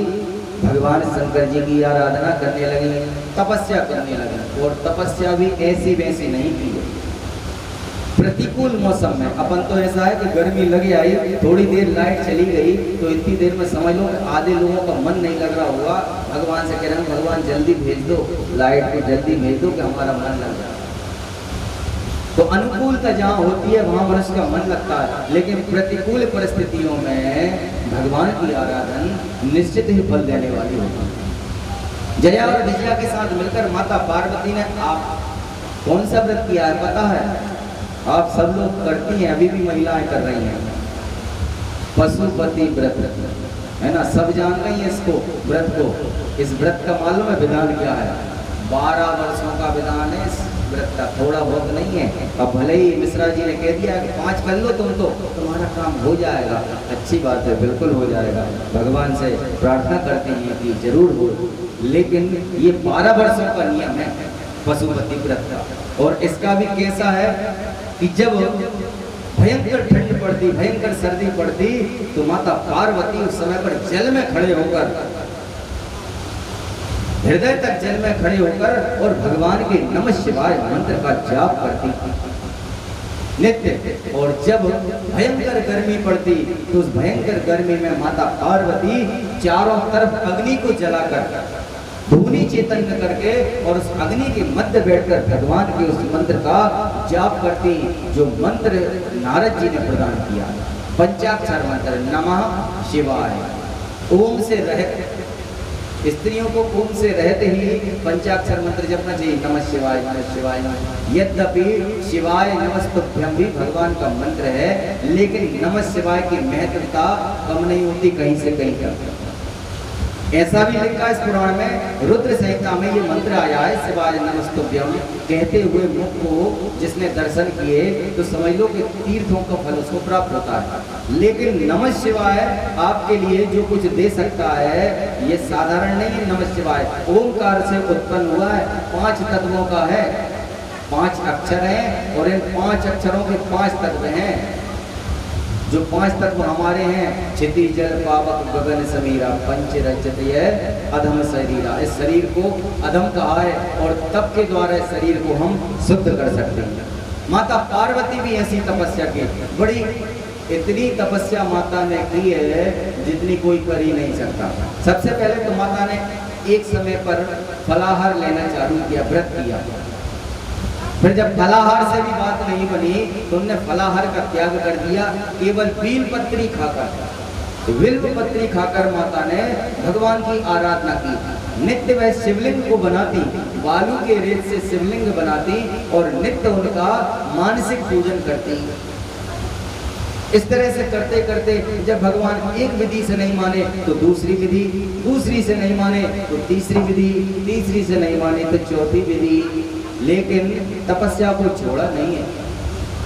भगवान शंकर जी की आराधना करने लगी, तपस्या करने लगी। और तपस्या भी ऐसी वैसी नहीं की, प्रतिकूल मौसम में। अपन तो ऐसा है कि गर्मी लगी आई, थोड़ी देर लाइट चली गई तो इतनी देर में समझ लो कि आधे लोगों का मन नहीं लग रहा होगा, भगवान से कह रहे हैं भगवान जल्दी भेज दो, लाइट को जल्दी भेज दो कि हमारा मन लग जाए। तो अनुकूलता जहाँ होती है वहाँ मनुष्य का मन लगता है, लेकिन प्रतिकूल परिस्थितियों में भगवान की आराधना निश्चित ही फल देने वाली होती है। जया और विजया के साथ मिलकर माता पार्वती ने आप कौन सा व्रत किया है पता है? आप सब लोग करती हैं, अभी भी महिलाएं कर रही हैं, पशुपति व्रत है ना, सब जान रही हैं इसको, व्रत को। इस व्रत का मालूम है विधान क्या है? 12 वर्षों का विधान है इस व्रत का, थोड़ा बहुत नहीं है। अब भले ही मिश्रा जी ने कह दिया कि 5 कर लो तुम तो तुम्हारा काम हो जाएगा, अच्छी बात है, बिल्कुल हो जाएगा। भगवान से प्रार्थना करते हैं कि जरूर हो, लेकिन ये 12 वर्षों का नियम है पशुपति व्रत का। और इसका भी कैसा है कि जब भयंकर ठंड पड़ती, भयंकर सर्दी पड़ती, तो माता पार्वती उस समय पर जल में खड़े होकर, हृदय तक जल में खड़े होकर और भगवान के नमः शिवाय मंत्र का जाप करती नित्य। और जब भयंकर गर्मी पड़ती तो उस भयंकर गर्मी में माता पार्वती चारों तरफ अग्नि को जलाकर धूनी चेतन करके और उस अग्नि के मध्य बैठकर भगवान के उस मंत्र का जाप करती, जो मंत्र नारद जी ने प्रदान किया, पंचाक्षर मंत्र नमः शिवाय। ओम से रहत, स्त्रियों को ओम से रहते ही पंचाक्षर मंत्र जपना चाहिए, नमः शिवाय नमः शिवाय। यद्यपि शिवाय नमस्तुभ्यम भी भगवान का मंत्र है, लेकिन नमः शिवाय की महत्वता कम नहीं होती, कहीं से कहीं तक। ऐसा भी लिखा है इस पुराण में, रुद्र संहिता में ये मंत्र आया है, शिवाय नमस्तुभ्यम कहते हुए मुख को जिसने दर्शन किए तो समझ लो कि तीर्थों का फल उसको प्राप्त होता है। लेकिन नमः शिवाय आपके लिए जो कुछ दे सकता है ये साधारण नहीं है। नमः शिवाय ओंकार से उत्पन्न हुआ है, 5 तत्वों का है, 5 अक्षर हैं और इन 5 अक्षरों के 5 तत्व हैं। जो 5 तत्व हमारे हैं, क्षिति जल पावक गगन समीरा पंच रजत अधम शरीरा। इस शरीर को अधम कहा है और तप के द्वारा इस शरीर को हम शुद्ध कर सकते हैं। माता पार्वती भी ऐसी तपस्या की, बड़ी इतनी तपस्या माता ने की है जितनी कोई कर ही नहीं सकता। सबसे पहले तो माता ने एक समय पर फलाहार लेना चालू किया, व्रत किया। फिर जब फलाहार से भी बात नहीं बनी तो उन्होंने फलाहार का त्याग कर दिया, केवल बील पत्री खाकर, विल्व पत्री खाकर माता ने भगवान की आराधना की। नित्य वह शिवलिंग को बनाती, बालू के रेत से शिवलिंग बनाती और नित्य उनका मानसिक पूजन करती। इस तरह से करते करते जब भगवान एक विधि से नहीं माने तो दूसरी विधि, दूसरी से नहीं माने तो तीसरी विधि, तीसरी से नहीं माने तो चौथी विधि, लेकिन तपस्या को छोड़ा नहीं है।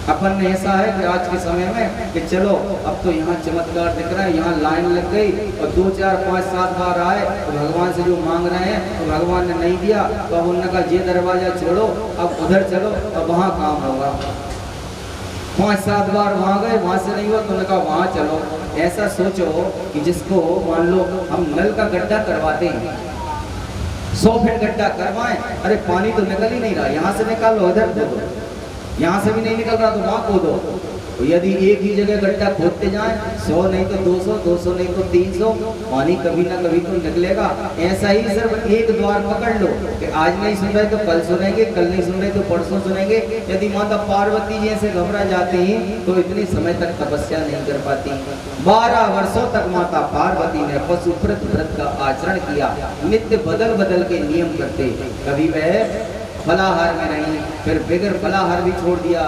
अपन ने ऐसा है कि आज के समय में कि चलो अब तो यहाँ चमत्कार दिख रहा है, यहाँ लाइन लग गई और 2 4 5 7 बार आए तो भगवान से जो मांग रहे हैं तो भगवान ने नहीं दिया, तो अब उन्होंने कहा ये दरवाजा छोड़ो, अब उधर चलो, अब वहाँ काम होगा। 5 7 बार वहाँ गए, वहाँ से नहीं हुआ तो उन्होंने कहा वहाँ चलो। ऐसा सोचो कि जिसको मान लो हम नल का गड्ढा करवाते हैं, 100 फीट गड्ढा करवाएं, अरे पानी तो निकल ही नहीं रहा, यहाँ से निकालो उधर दो, यहाँ से भी नहीं निकल रहा तो वहाँ खोदो। तो यदि एक ही जगह गड्ढा खोदते जाएं, 100 नहीं तो 200, 200 नहीं तो 300, पानी कभी ना कभी तो निकलेगा। ऐसा ही सिर्फ एक द्वार पकड़ लो कि आज नहीं सुन रहे तो कल सुनेंगे, कल नहीं सुन रहे तो परसों सुनेंगे। यदि माता पार्वती जी ऐसे घबरा जाती हैं तो इतने समय तक तपस्या नहीं कर पाती। 12 वर्षों तक माता पार्वती ने पशुव्रत व्रत का आचरण किया, नित्य बदल बदल के नियम करते। कभी वह फलाहार में रही, फिर बगैर फलाहार भी छोड़ दिया,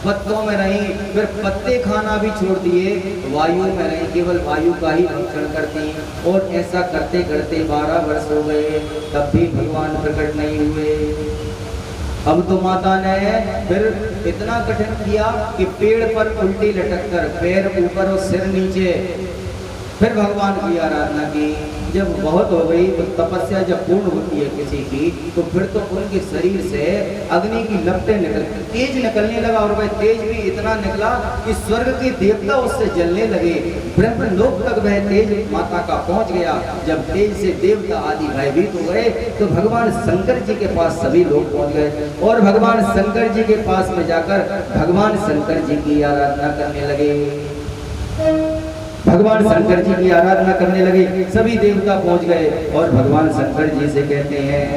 पत्तों में रही, फिर पत्ते खाना भी छोड़ दिए, वायु में रही, केवल वायु का ही भक्षण करती। और ऐसा करते करते 12 वर्ष हो गए, तब भी भगवान प्रकट नहीं हुए। अब तो माता ने फिर इतना कठिन किया कि पेड़ पर उल्टी लटक कर, पैर ऊपर और सिर नीचे, फिर भगवान की आराधना की। जब बहुत हो गई तो तपस्या जब पूर्ण होती है किसी की, तो फिर तो उनके शरीर से अग्नि की लपटें तेज निकलने लगा, और वह तेज भी इतना निकला कि स्वर्ग के देवता उससे जलने लगे। ब्रह्म लोक तक वह तेज माता का पहुंच गया। जब तेज से देवता आदि भयभीत हो गए तो भगवान शंकर जी के पास सभी लोग पहुंच गए, और भगवान शंकर जी के पास में जाकर भगवान शंकर जी की आराधना करने लगे। भगवान शंकर जी की आराधना करने लगे, सभी देवता पहुंच गए और भगवान शंकर जी से कहते हैं,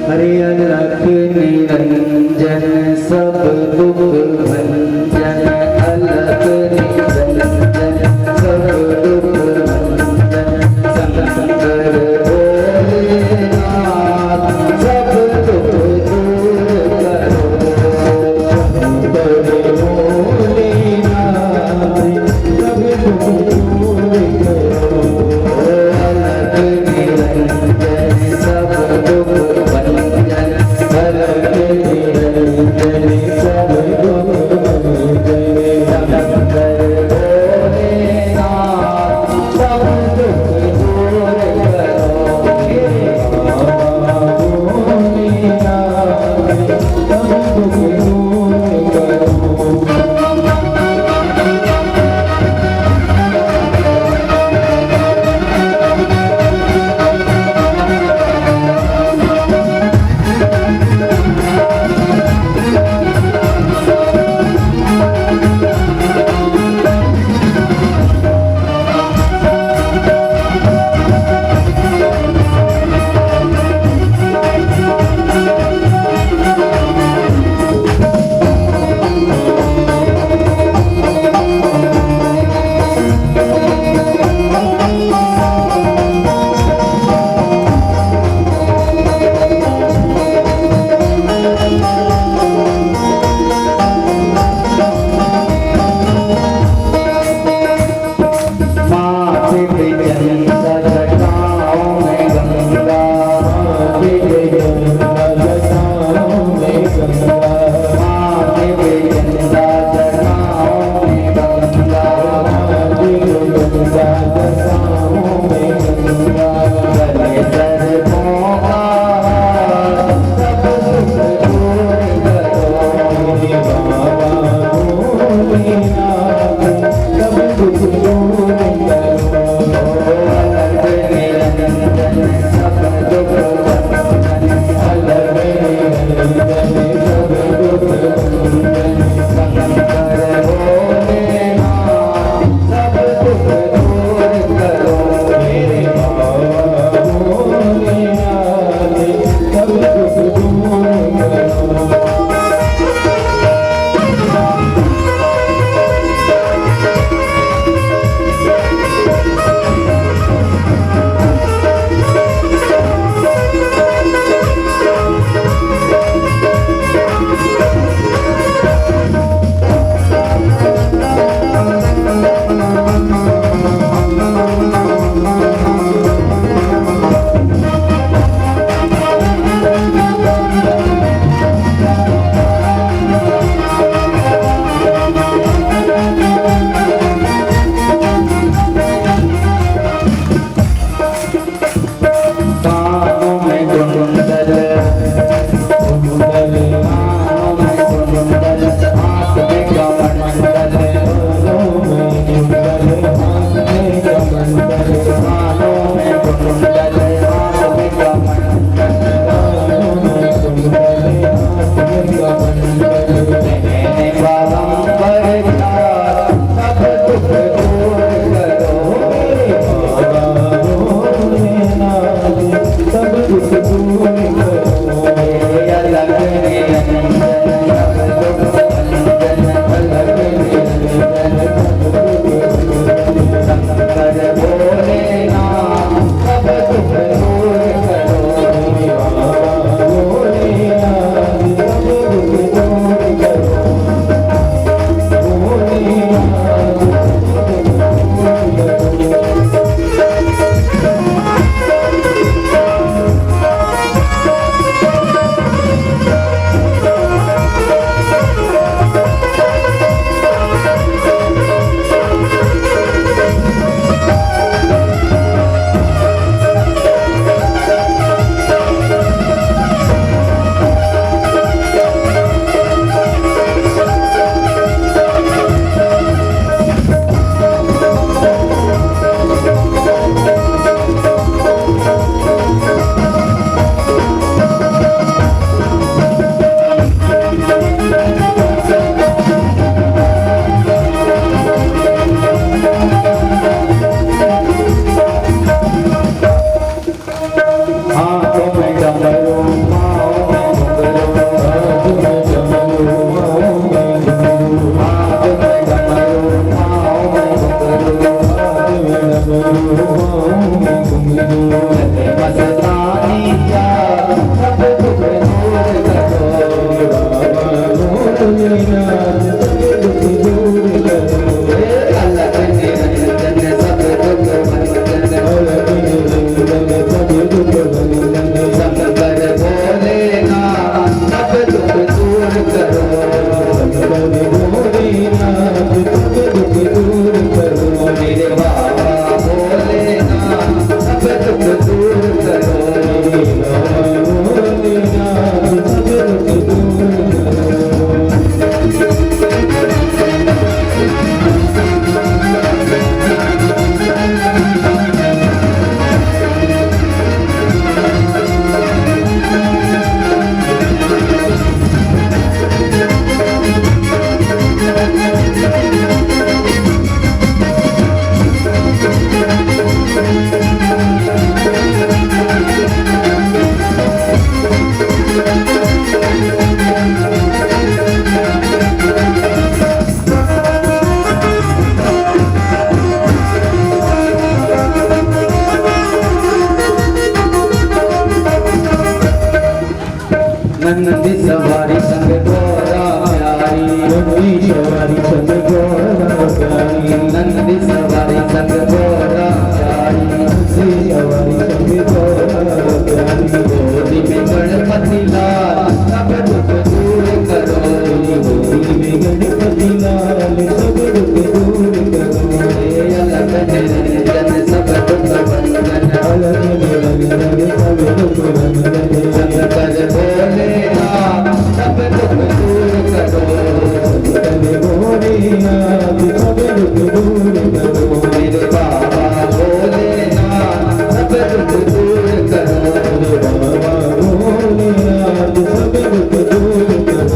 हरे अलख निरंजन सब दुख भंजन, अलख निरंजन सब दुख भंजन, शंकर भोलेनाथ सब दुख दूर करो, भोलेनाथ सब दुख दूर करो, अलख निरंजन सब दुख भंजन, अलख निरंजन सब दुख
नंदी सवारी संग गोरा प्यारी,
नंदी सवारी संग गोरा प्यारी,
नंदी सवारी संग गोरा प्यारी,
नंदी सवारी संग गोरा प्यारी।
गोदी में गणपति लाल सब दुख दूर करो,
गोदी में गणपति लाल सब दुख दूर करो।
अलग निरंजन सब दुख भंजन,
अलग निरंजन सब दुख भंजन।
शंकर भोलेनाथ सब दुख दूर करो,
शंकर भोलेनाथ सब दुख दूर करो।
मेरे बाबा भोलेनाथ सब दुख दूर करो,
बाबा भोलेनाथ सब दुख दूर करो।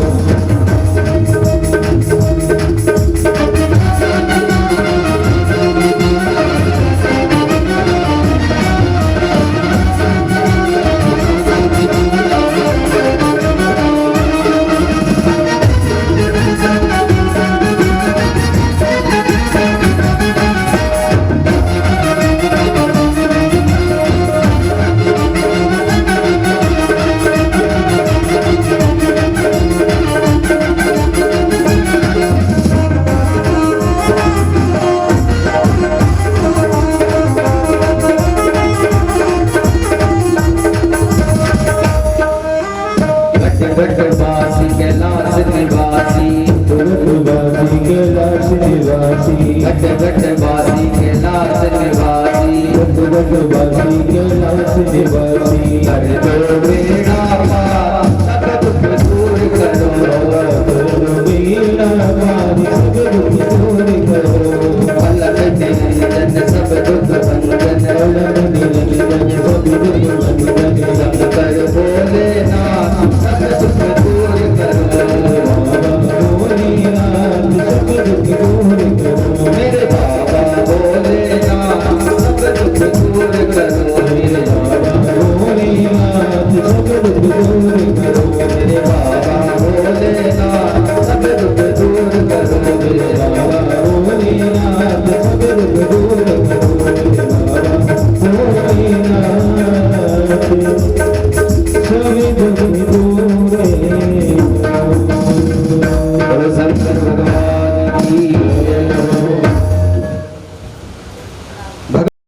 गढ़वासी कैलाश निवासी,
गढ़वासी कैलाश निवासी,
गढ़वासी कैलाश निवासी,
गढ़वासी कैलाश निवासी।
कर दो बेड़ा